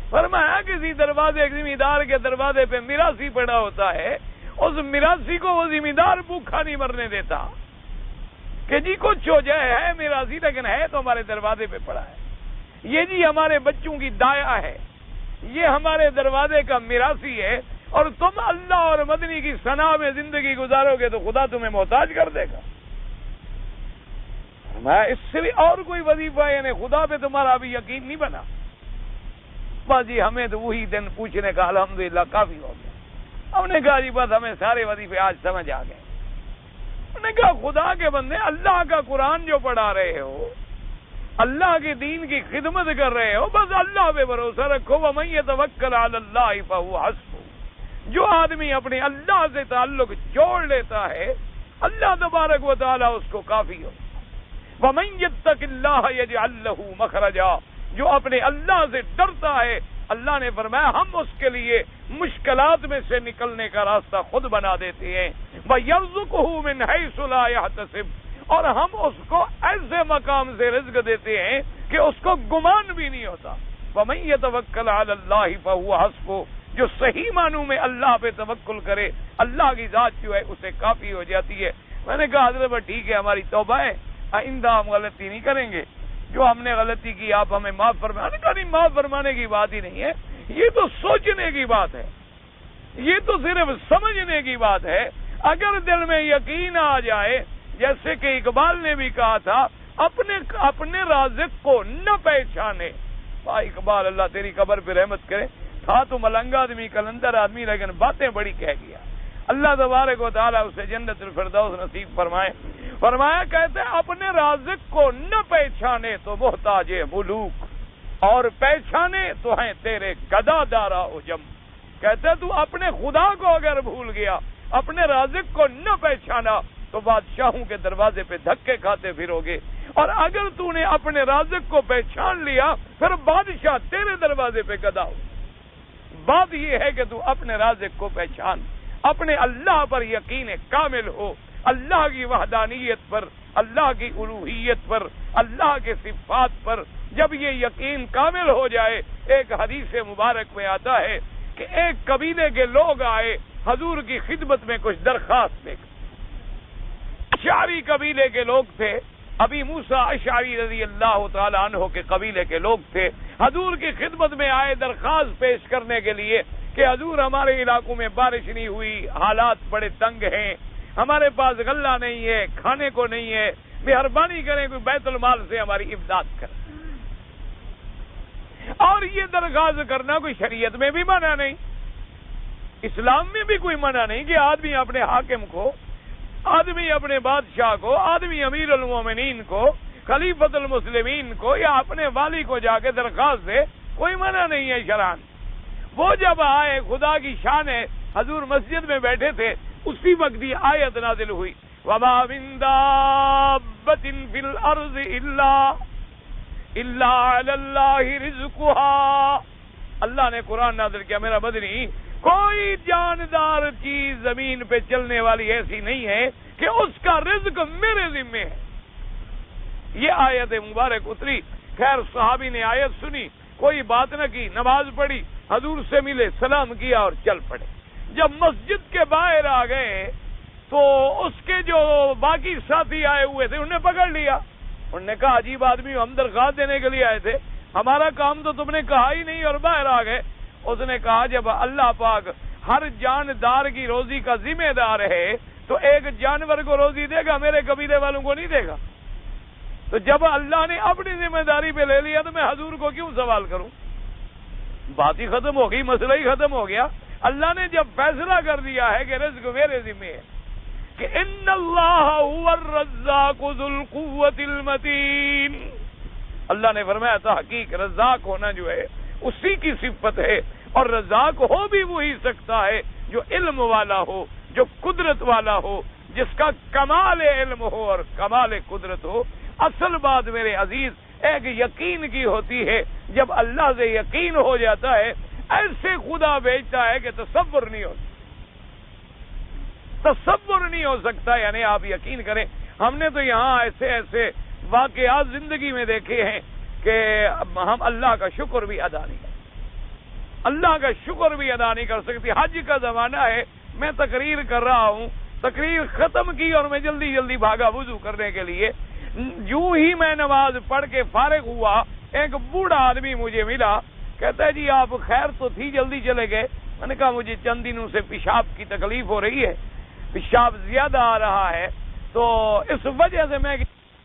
فرمایا کسی دروازے ذمہ دار کے دروازے پہ میراثی پڑا ہوتا ہے، اس میراثی کو وہ ذمہ دار بھوکا نہیں مرنے دیتا کہ جی کچھ ہو جائے، ہے میراثی لیکن ہے تو ہمارے دروازے پہ پڑا ہے، یہ جی ہمارے بچوں کی دایا ہے، یہ ہمارے دروازے کا میراثی ہے، اور تم اللہ اور مدنی کی ثنا میں زندگی گزارو گے تو خدا تمہیں محتاج کر دے گا. میں اس سے بھی اور کوئی وظیفہ یعنی خدا پہ تمہارا ابھی یقین نہیں بنا. بس جی ہمیں تو وہی دن پوچھنے کا الحمدللہ کافی ہو گیا. ہم نے کہا جی بس ہمیں سارے وظیفے آج سمجھ آ گئے. انہوں نے کہا خدا کے بندے، اللہ کا قرآن جو پڑھا رہے ہو، اللہ کے دین کی خدمت کر رہے ہو، بس اللہ پہ بھروسہ رکھو. وَمَن يَتَوَكَّلْ عَلَى اللَّهِ فَهُوَ حَسْبُهُ. جو آدمی اپنے اللہ سے تعلق جوڑ لیتا ہے، اللہ تبارک و تعالیٰ اس کو کافی ہو. وَمَن يَتَّقِ اللَّهَ يَجْعَل لَّهُ مَخْرَجًا. جو اپنے اللہ سے ڈرتا ہے، اللہ نے فرمایا ہم اس کے لیے مشکلات میں سے نکلنے کا راستہ خود بنا دیتے ہیں. وَيَرْزُقْهُ مِنْ حَيْثُ لَا يَحْتَسِبُ. اور ہم اس کو ایسے مقام سے رزق دیتے ہیں کہ اس کو گمان بھی نہیں ہوتا. وَمَن يَتَوَكَّلْ عَلَى اللَّهِ فَهُوَ حَسْبُهُ. جو صحیح معنوں میں اللہ پہ توکل کرے، اللہ کی ذات جو ہے اسے کافی ہو جاتی ہے. میں نے کہا حضرت ٹھیک ہے، ہماری توبہ ہے، آئندہ ہم غلطی نہیں کریں گے. جو ہم نے غلطی کی آپ ہمیں معاف فرمائیں. نے کہا نہیں، معاف فرمانے کی بات ہی نہیں ہے، یہ تو سوچنے کی بات ہے، یہ تو صرف سمجھنے کی بات ہے. اگر دل میں یقین آ جائے، جیسے کہ اقبال نے بھی کہا تھا، اپنے رازق کو نہ پہچانے. بھائی اقبال اللہ تیری قبر پہ رحمت کرے، تھا تو ملنگ آدمی، کلندر آدمی، لیکن باتیں بڑی کہہ گیا. اللہ تبارک و تعالیٰ اسے جنت الفردوس نصیب فرمائے. فرمایا کہتے ہیں اپنے رازق کو نہ پہچانے تو محتاج ملوک، اور پہچانے تو ہیں تیرے گدا دارا اجم. کہتے تو اپنے خدا کو اگر بھول گیا، اپنے رازق کو نہ پہچانا تو بادشاہوں کے دروازے پہ دھکے کھاتے پھرو گے. اور اگر تو نے اپنے رازق کو پہچان لیا، پھر بادشاہ تیرے دروازے پہ گدا ہو. بات یہ ہے کہ تو اپنے رازق کو پہچان، اپنے اللہ پر یقین کامل ہو، اللہ کی وحدانیت پر، اللہ کی الوہیت پر، اللہ کے صفات پر. جب یہ یقین کامل ہو جائے، ایک حدیث مبارک میں آتا ہے کہ ایک قبیلے کے لوگ آئے حضور کی خدمت میں کچھ درخواست لے کر. اشعری قبیلے کے لوگ تھے، ابی موسیٰ اشعری رضی اللہ تعالی عنہ کے قبیلے کے لوگ تھے. حضور کی خدمت میں آئے درخواست پیش کرنے کے لیے کہ حضور ہمارے علاقوں میں بارش نہیں ہوئی، حالات بڑے تنگ ہیں، ہمارے پاس غلہ نہیں ہے، کھانے کو نہیں ہے، مہربانی کریں کوئی بیت المال سے ہماری امداد کریں. اور یہ درخواست کرنا کوئی شریعت میں بھی منع نہیں، اسلام میں بھی کوئی منع نہیں کہ آدمی اپنے حاکم کو، آدمی اپنے بادشاہ کو، آدمی امیر المومنین کو، خلیفۃ المسلمین کو، یا اپنے والی کو جا کے درخواست دے، کوئی منع نہیں ہے شرعاً. وہ جب آئے، خدا کی شان ہے، حضور مسجد میں بیٹھے تھے، اسی وقت یہ آیت نازل ہوئی، وَمَا مِن دَابَّةٍ فِي الْأَرْضِ إِلَّا عَلَى اللَّهِ رِزْقُهَا. اللہ نے قرآن نازل کیا، میرا مدنی، کوئی جاندار چیز زمین پہ چلنے والی ایسی نہیں ہے کہ اس کا رزق میرے ذمے ہے. یہ آیت مبارک اتری. خیر صحابی نے آیت سنی، کوئی بات نہ کی، نماز پڑھی، حضور سے ملے، سلام کیا اور چل پڑے. جب مسجد کے باہر آ گئے تو اس کے جو باقی ساتھی آئے ہوئے تھے انہوں نے پکڑ لیا. انہوں نے کہا عجیب آدمی ہم درخواست دینے کے لیے آئے تھے, ہمارا کام تو تم نے کہا ہی نہیں اور باہر آ گئے. اس نے کہا جب اللہ پاک ہر جاندار کی روزی کا ذمہ دار ہے تو ایک جانور کو روزی دے گا, میرے قبیلے والوں کو نہیں دے گا. تو جب اللہ نے اپنی ذمہ داری پہ لے لیا تو میں حضور کو کیوں سوال کروں؟ بات ہی ختم ہو گئی, مسئلہ ہی ختم ہو گیا. اللہ نے جب فیصلہ کر دیا ہے کہ رزق میرے ذمہ ہے کہ ان اللہ هو الرزاق ذو القوۃ المتین, اللہ نے فرمایا تحقیق رزاق ہونا جو ہے اسی کی صفت ہے, اور رزاق ہو بھی وہی سکتا ہے جو علم والا ہو, جو قدرت والا ہو, جس کا کمال علم ہو اور کمال قدرت ہو. اصل بات میرے عزیز ایک یقین کی ہوتی ہے. جب اللہ سے یقین ہو جاتا ہے ایسے خدا بھیجتا ہے کہ تصور نہیں ہو سکتا. یعنی آپ یقین کریں, ہم نے تو یہاں ایسے ایسے واقعات زندگی میں دیکھے ہیں کہ ہم اللہ کا شکر بھی ادا نہیں کر سکتے. حج کا زمانہ ہے, میں تقریر کر رہا ہوں, تقریر ختم کی اور میں جلدی جلدی بھاگا وضو کرنے کے لیے. یوں ہی میں نماز پڑھ کے فارغ ہوا, ایک بوڑھا آدمی مجھے ملا, کہتا ہے جی آپ خیر تو تھی, جلدی چلے گئے. میں نے کہا مجھے چند دنوں سے پیشاب کی تکلیف ہو رہی ہے, پیشاب زیادہ آ رہا ہے, تو اس وجہ سے میں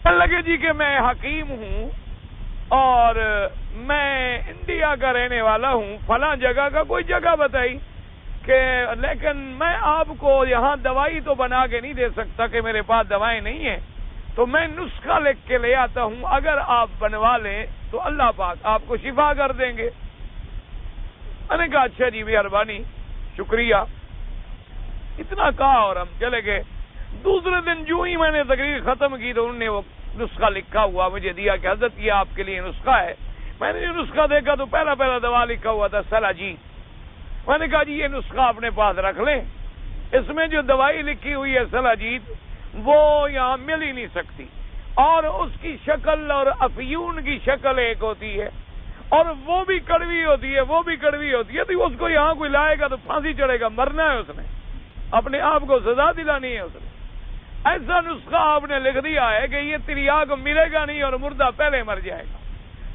لگے جی کہ میں حکیم ہوں اور میں انڈیا کا رہنے والا ہوں, فلاں جگہ کا کوئی جگہ بتائی کہ, لیکن میں آپ کو یہاں دوائی تو بنا کے نہیں دے سکتا کہ میرے پاس دوائیں نہیں ہیں, تو میں نسخہ لکھ کے لے آتا ہوں, اگر آپ بنوا لیں تو اللہ پاک آپ کو شفا کر دیں گے. میں نے کہا اچھا جی مہربانی شکریہ, اتنا کہا اور ہم چلے گئے. دوسرے دن جو ہی میں نے تقریر ختم کی تو انہوں نے وہ نسخہ لکھا ہوا مجھے دیا کہ حضرت یہ آپ کے لیے نسخہ ہے. میں نے یہ نسخہ دیکھا تو پہلا دوا لکھا ہوا تھا سلاجی. میں نے کہا جی یہ نسخہ اپنے پاس رکھ لیں, اس میں جو دوائی لکھی ہوئی ہے سلاجیت وہ یہاں مل ہی نہیں سکتی, اور اس کی شکل اور افیون کی شکل ایک ہوتی ہے اور وہ بھی کڑوی ہوتی ہے, تو اس کو یہاں کوئی لائے گا تو پھانسی چڑھے گا, مرنا ہے اس نے, اپنے آپ کو سزا دلانی ہے اس نے. ایسا نسخہ آپ نے لکھ دیا ہے کہ یہ تریاق ملے گا نہیں اور مردہ پہلے مر جائے گا.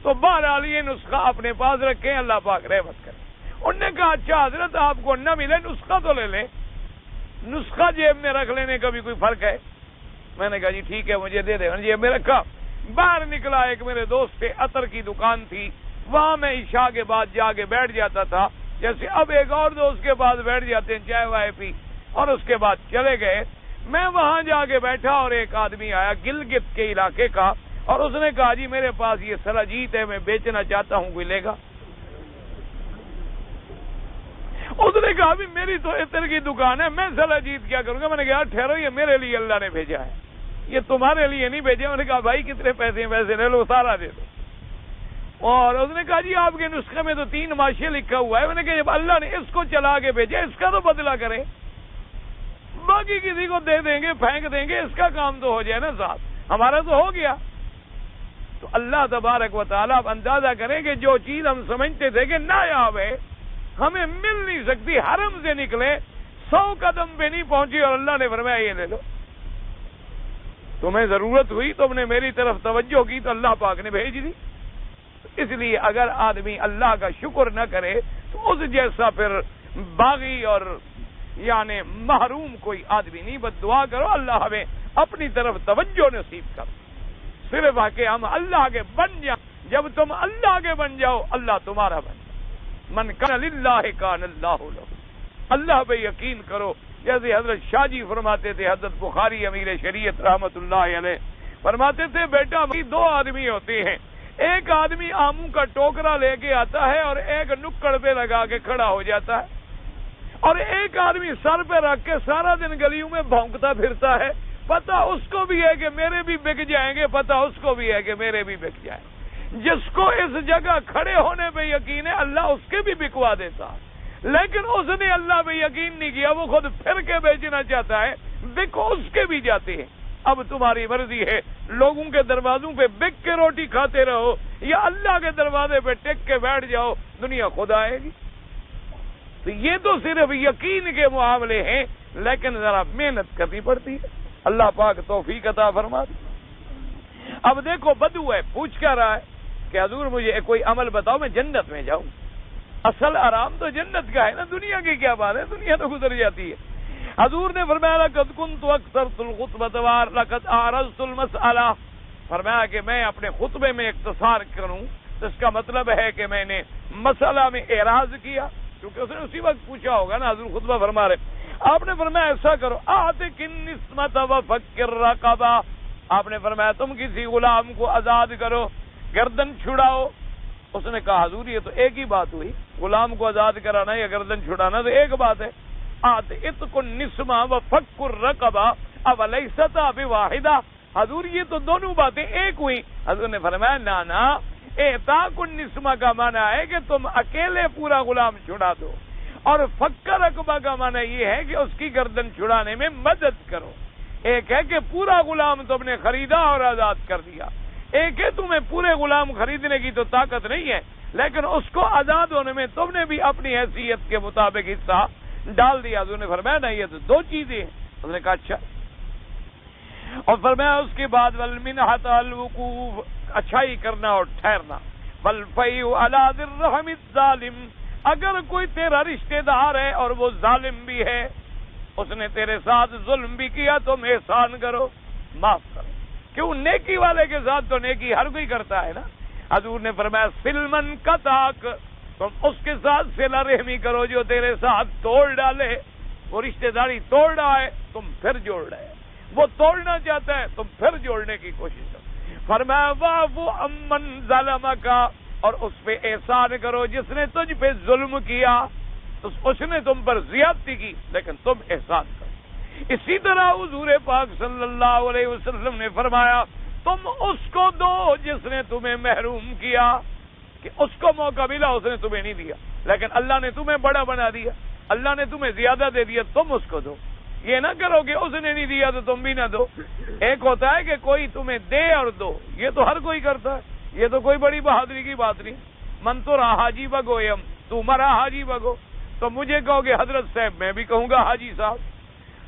تو بہرحال یہ نسخہ اپنے پاس رکھیں, اللہ پاک رحمت کرے. انہوں نے کہا اچھا حضرت آپ کو نہ ملے نسخہ تو لے لیں, نسخہ جیب میں رکھ لینے کا بھی کوئی فرق ہے؟ میں نے کہا جی ٹھیک ہے مجھے دے دیں. جیب میں رکھا, باہر نکلا, ایک میرے دوست سے عطر کی دکان تھی, وہاں میں عشاء کے بعد جا کے بیٹھ جاتا تھا, جیسے اب ایک اور دوست کے پاس بیٹھ جاتے ہیں, چائے وائے پی اور اس کے بعد چلے گئے. میں وہاں جا کے بیٹھا اور ایک آدمی آیا گلگت کے علاقے کا, اور اس نے کہا جی میرے پاس یہ سلاجیت ہے, میں بیچنا چاہتا ہوں, کوئی لے گا؟ اس نے کہا بھی میری تو عطر کی دکان ہے, میں سلاجیت کیا کروں گا؟ میں نے کہا ٹھہرو, یہ میرے لیے اللہ نے بھیجا ہے, یہ تمہارے لیے نہیں بھیجا. میں نے کہا بھائی کتنے پیسے لے لو, سارا دے دو. اور اس نے کہا جی آپ کے نسخے میں تو 3 ماشے لکھا ہوا ہے. میں نے کہا جب اللہ نے اس کو چلا کے بھیجا اس کا تو بدلہ کرے, باقی کسی کو دے دیں گے, پھینک دیں گے, اس کا کام تو ہو جائے نا صاحب, ہمارا تو ہو گیا. تو اللہ تبارک و تعالیٰ آپ اندازہ کریں کہ جو چیز ہم سمجھتے تھے کہ نایاب ہے, ہمیں مل نہیں سکتی, حرم سے نکلے 100 قدم پہ نہیں پہنچی اور اللہ نے فرمایا یہ لے لو. تمہیں ضرورت ہوئی, تم نے میری طرف توجہ کی تو اللہ پاک نے بھیج دی. اس لیے اگر آدمی اللہ کا شکر نہ کرے تو اس جیسا پھر باغی اور یعنی محروم کوئی آدمی نہیں. بس دعا کرو اللہ ہمیں اپنی طرف توجہ نصیب کر, صرف آ کے ہم اللہ کے بن جائیں. جب تم اللہ کے بن جاؤ اللہ تمہارا بن جائے. من کان للہ کان اللہ لہ, اللہ پہ یقین کرو. جیسے حضرت شاہ جی فرماتے تھے, حضرت بخاری امیر شریعت رحمت اللہ علیہ فرماتے تھے, بیٹا 2 آدمی ہوتے ہیں, ایک آدمی آموں کا ٹوکرا لے کے آتا ہے اور ایک نکڑ پہ لگا کے کھڑا ہو جاتا ہے, اور ایک آدمی سر پہ رکھ کے سارا دن گلیوں میں بھونکتا پھرتا ہے. پتہ اس کو بھی ہے کہ میرے بھی بک جائیں گے, پتہ اس کو بھی ہے کہ میرے بھی بک جائیں. جس کو اس جگہ کھڑے ہونے پہ یقین ہے اللہ اس کے بھی بکوا دیتا, لیکن اس نے اللہ پہ یقین نہیں کیا, وہ خود پھر کے بیچنا چاہتا ہے, بک اس کے بھی جاتے ہیں. اب تمہاری مرضی ہے, لوگوں کے دروازوں پہ بک کے روٹی کھاتے رہو یا اللہ کے دروازے پہ ٹک کے بیٹھ جاؤ, دنیا خود آئے گی. تو یہ تو صرف یقین کے معاملے ہیں، لیکن ذرا محنت کرنی پڑتی ہے۔ اللہ پاک توفیق عطا فرما دے۔ اب دیکھو بدو ہے، پوچھ کیا رہا ہے کہ حضور مجھے کوئی عمل بتاؤ میں جنت میں جاؤں۔ اصل آرام تو جنت کا ہے نا، دنیا کی کیا بات ہے، دنیا تو گزر جاتی ہے۔ حضور نے فرمایا لقد كنت اکثرت الخطبۃ ولقد عرضت المسألہ، فرمایا کہ میں اپنے خطبے میں اختصار کروں تو اس کا مطلب ہے کہ میں نے مسئلہ میں اعراض کیا، کیونکہ اس نے اسی وقت پوچھا ہوگا نا، حضور خطبہ فرما رہے۔ آپ نے فرمایا ایسا کرو، اعتق النسمۃ وفکر رقبہ، آپ نے فرمایا تم کسی غلام کو آزاد کرو، گردن چھڑاؤ۔ اس نے کہا حضور یہ تو ایک ہی بات ہوئی، غلام کو آزاد کرانا یا گردن چھڑانا تو ایک بات ہے۔ اعتق النسمۃ وفکر رقبہ اولیست بواحدہ، حضور یہ تو دونوں باتیں ایک ہوئی۔ حضور نے فرمایا نا، اعتاق النسمۃ کا معنی ہے کہ تم اکیلے پورا غلام چھڑا دو، اور فکر رقبہ کا معنی یہ ہے کہ اس کی گردن چھڑانے میں مدد کرو۔ ایک ہے کہ پورا غلام تم نے خریدا اور آزاد کر دیا، ایک ہے تمہیں پورے غلام خریدنے کی تو طاقت نہیں ہے، لیکن اس کو آزاد ہونے میں تم نے بھی اپنی حیثیت کے مطابق حصہ ڈال دیا۔ حضور نے فرمایا نہیں، یہ تو دو چیزیں ہیں۔ اس نے کہا اچھا، اور فرمایا اس کے بعد والمنحۃ الوقوف، اچھائی کرنا اور ٹھہرنا، والفیء علی ذی الرحم الظالم، اگر کوئی تیرا رشتہ دار ہے اور وہ ظالم بھی ہے، اس نے تیرے ساتھ ظلم بھی کیا، تم احسان کرو، معاف کرو۔ کیوں؟ نیکی والے کے ساتھ تو نیکی ہر کوئی کرتا ہے نا۔ حضور نے فرمایا سلمن قطعک، تم اس کے ساتھ صلہ رحمی کرو جو تیرے ساتھ توڑ ڈالے، وہ رشتہ داری توڑ رہا ہے تم پھر جوڑ رہے، وہ توڑنا چاہتا ہے تم پھر جوڑنے کی کوشش کرو۔ فرمایا واعف عمن ظلمک، اور اس پہ احسان کرو جس نے تجھ پہ ظلم کیا، اس نے تم پر زیادتی کی لیکن تم احسان کرو۔ اسی طرح حضور پاک صلی اللہ علیہ وسلم نے فرمایا تم اس کو دو جس نے تمہیں محروم کیا، کہ اس کو موقع ملا اس نے تمہیں نہیں دیا، لیکن اللہ نے تمہیں بڑا بنا دیا، اللہ نے تمہیں زیادہ دے دیا، تم اس کو دو۔ یہ نہ کرو کہ اس نے نہیں دیا تو تم بھی نہ دو۔ ایک ہوتا ہے کہ کوئی تمہیں دے اور دو، یہ تو ہر کوئی کرتا ہے، یہ تو کوئی بڑی بہادری کی بات نہیں۔ من تو رہا حاجی بگویم، تو مرا حاجی بگو، تو مجھے کہو گے حضرت صاحب، میں بھی کہوں گا حاجی صاحب۔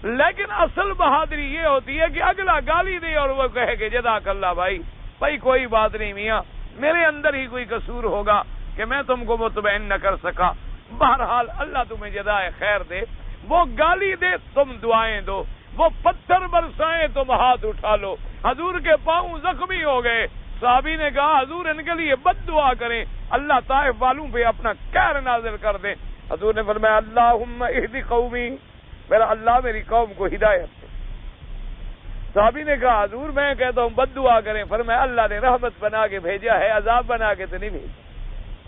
لیکن اصل بہادری یہ ہوتی ہے کہ اگلا گالی دے اور وہ کہے کہ جزاک اللہ بھائی کوئی بات نہیں میاں، میرے اندر ہی کوئی قصور ہوگا کہ میں تم کو مطمئن نہ کر سکا، بہرحال اللہ تمہیں جزائے خیر دے۔ وہ گالی دے تم دعائیں دو، وہ پتھر برسائیں تم ہاتھ اٹھا لو۔ حضور کے پاؤں زخمی ہو گئے، صحابی نے کہا حضور ان کے لیے بد دعا کریں، اللہ طائف والوں پہ اپنا قہر نازل کر دے۔ حضور نے فرمایا اللہم اہد قومی، میرا اللہ میری قوم کو ہدایت دے۔ صحابی نے کہا حضور میں کہتا ہوں بد دعا کریں، فرمایا اللہ نے رحمت بنا کے بھیجا ہے، عذاب بنا کے تو نہیں بھیجا،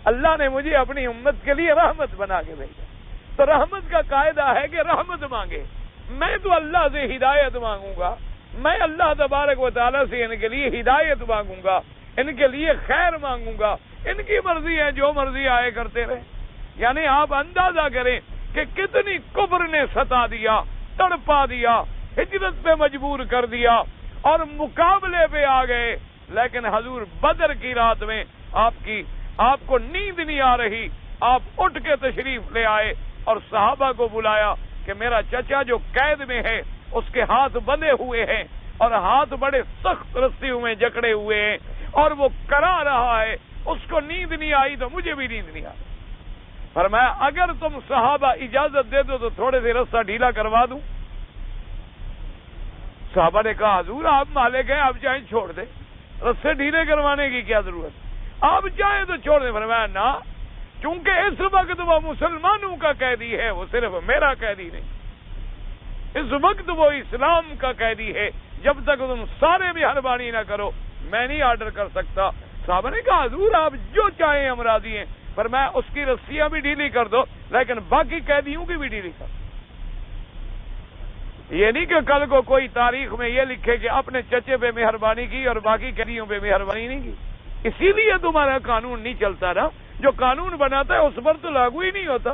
اللہ نے مجھے اپنی امت کے لیے رحمت بنا کے بھیجا۔ تو رحمت کا قاعدہ ہے کہ رحمت مانگے، میں تو اللہ سے ہدایت مانگوں گا، میں اللہ تبارک و تعالیٰ سے ان کے لیے ہدایت مانگوں گا، ان کے لیے خیر مانگوں گا، ان کی مرضی ہے جو مرضی آئے کرتے رہے۔ یعنی آپ اندازہ کریں کہ کتنی کفر نے ستا دیا، تڑپا دیا، ہجرت پہ مجبور کر دیا اور مقابلے پہ آ گئے، لیکن حضور بدر کی رات میں آپ کو نیند نہیں آ رہی، آپ اٹھ کے تشریف لے آئے اور صحابہ کو بلایا کہ میرا چچا جو قید میں ہے اس کے ہاتھ بندھے ہوئے ہیں اور ہاتھ بڑے سخت رسیوں میں جکڑے ہوئے ہیں اور وہ کرا رہا ہے، اس کو نیند نہیں آئی تو مجھے بھی نیند نہیں آئی۔ فرمایا اگر تم صحابہ اجازت دے دو تو تھوڑے سے رستہ ڈھیلا کروا دوں۔ صحابہ نے کہا حضور آپ مالک ہیں، آپ چاہیں چھوڑ دیں، رستے ڈھیلے کروانے کی کیا ضرورت، آپ چاہیں تو چھوڑ دیں۔ فرمایا نہ، چونکہ اس وقت وہ مسلمانوں کا قیدی ہے، وہ صرف میرا قیدی نہیں، اس وقت وہ اسلام کا قیدی ہے، جب تک تم سارے بھی مہربانی نہ کرو میں نہیں آرڈر کر سکتا۔ صحابہ نے کہا حضور آپ جو چاہیں ہم راضی ہیں، پر میں اس کی رسیاں بھی ڈھیلی کر دو لیکن باقی قیدیوں کی بھی ڈھیلی کر دو۔ یہ نہیں کہ کل کو کوئی تاریخ میں یہ لکھے کہ اپنے چچے پہ مہربانی کی اور باقی قیدیوں پہ مہربانی نہیں کی۔ اسی لیے تمہارا قانون نہیں چلتا نا، جو قانون بناتا ہے اس پر تو لاگو ہی نہیں ہوتا،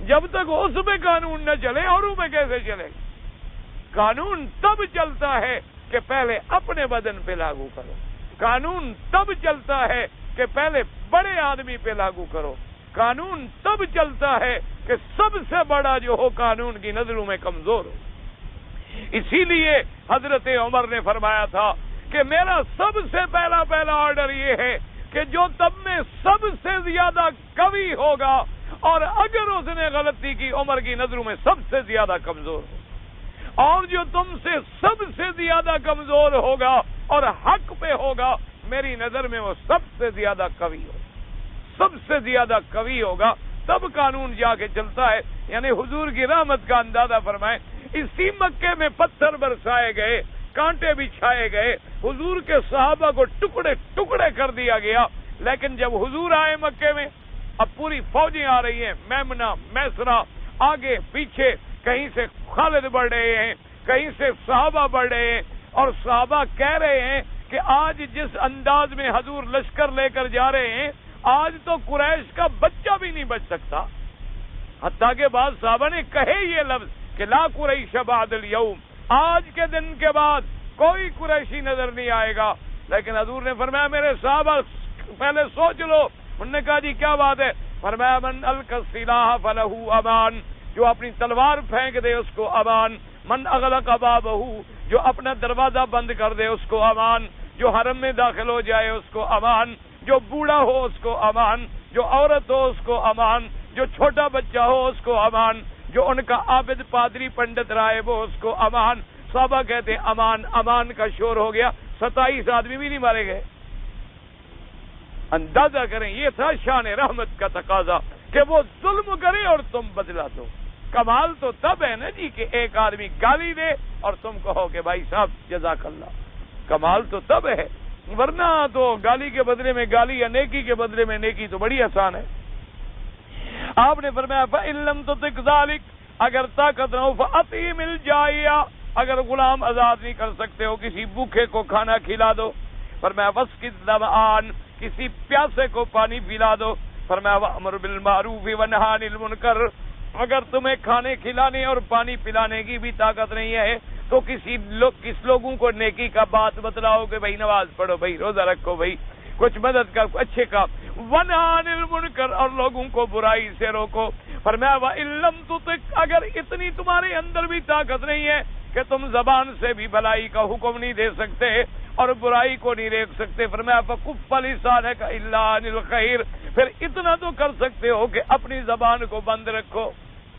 جب تک اس پہ قانون نہ چلے اوروں میں کیسے چلے گا؟ قانون تب چلتا ہے کہ پہلے اپنے بدن پہ لاگو کرو، قانون تب چلتا ہے کہ پہلے بڑے آدمی پہ لاگو کرو، قانون تب چلتا ہے کہ سب سے بڑا جو ہو قانون کی نظروں میں کمزور ہو. اسی لیے حضرت عمر نے فرمایا تھا کہ میرا سب سے پہلا آرڈر یہ ہے کہ جو تم میں سب سے زیادہ قوی ہوگا اور اگر اس نے غلطی کی عمر کی نظروں میں سب سے زیادہ کمزور ہو، اور جو تم سے سب سے زیادہ کمزور ہوگا اور حق پہ ہوگا میری نظر میں وہ سب سے زیادہ قوی ہو، سب سے زیادہ قوی ہوگا، تب قانون جا کے چلتا ہے. یعنی حضور کی رحمت کا اندازہ فرمائیں. اسی مکے میں پتھر برسائے گئے، کانٹے بچھائے گئے، حضور کے صحابہ کو ٹکڑے ٹکڑے کر دیا گیا، لیکن جب حضور آئے مکے میں، اب پوری فوجیں آ رہی ہیں، میمنہ میسرہ آگے پیچھے، کہیں سے خالد بڑھ رہے ہیں، کہیں سے صحابہ بڑھ رہے ہیں، اور صحابہ کہہ رہے ہیں کہ آج جس انداز میں حضور لشکر لے کر جا رہے ہیں، آج تو قریش کا بچہ بھی نہیں بچ سکتا. حتیٰ کہ بعض صحابہ نے کہے یہ لفظ کہ لا قریش بعد اليوم، آج کے دن کے بعد کوئی قریشی نظر نہیں آئے گا. لیکن حضور نے فرمایا میرے صحابہ پہلے سوچ لو. انہوں نے کہا جی کیا بات ہے؟ فرمایا من القى السلاح فله امان، جو اپنی تلوار پھینک دے اس کو امان. من اغلق بابہ، جو اپنا دروازہ بند کر دے اس کو امان. جو حرم میں داخل ہو جائے اس کو امان. جو بوڑھا ہو اس کو امان. جو عورت ہو اس کو امان. جو چھوٹا بچہ ہو اس کو امان. جو ان کا عابد پادری پنڈت راہب ہو اس کو امان. صحابہ کہتے ہیں امان امان کا شور ہو گیا، 27 آدمی بھی نہیں مارے گئے. اندازہ کریں یہ تھا شان رحمت کا تقاضا کہ وہ ظلم کرے اور تم بدلا دو. کمال تو تب ہے نا جی کہ ایک آدمی گالی دے اور تم کہو کہ بھائی صاحب جزاک اللہ. کمال تو تب ہے، ورنہ تو گالی کے بدلے میں گالی یا نیکی کے بدلے میں نیکی تو بڑی آسان ہے. آپ نے فرمایا فَإِن لَمْ تُطِقْ ذَلِكَ، اگر طاقت نہ ہو فَأَطْعِمِ الْجَائِعَ، اگر غلام آزاد نہیں کر سکتے ہو کسی بھوکے کو کھانا کھلا دو. فرمایا وَاسْقِ الظَّمْآنَ، کسی پیاسے کو پانی پلا دو. فرمایا وَأْمُرْ بِالْمَعْرُوفِ وَانْهَ عَنِ الْمُنْکَرِ، اگر تمہیں کھانے کھلانے اور پانی پلانے کی بھی طاقت نہیں ہے تو کس لوگوں کو نیکی کا بات بتلاؤ کہ بھائی نماز پڑھو، بھائی روزہ رکھو، بھائی کچھ مدد کا اچھے کا. وَانْهَ عَنِ الْمُنْکَرِ، اور لوگوں کو برائی سے روکو. فرمایا وَإِن لَمْ تُطِقْ، اگر اتنی تمہارے اندر بھی طاقت نہیں ہے کہ تم زبان سے بھی بھلائی کا حکم نہیں دے سکتے اور برائی کو نہیں روک سکتے. فرمایا فَكُفَّ لِسَانَكَ إِلَّا عَنِ الْخَيْرِ، پھر اتنا تو کر سکتے ہو کہ اپنی زبان کو بند رکھو.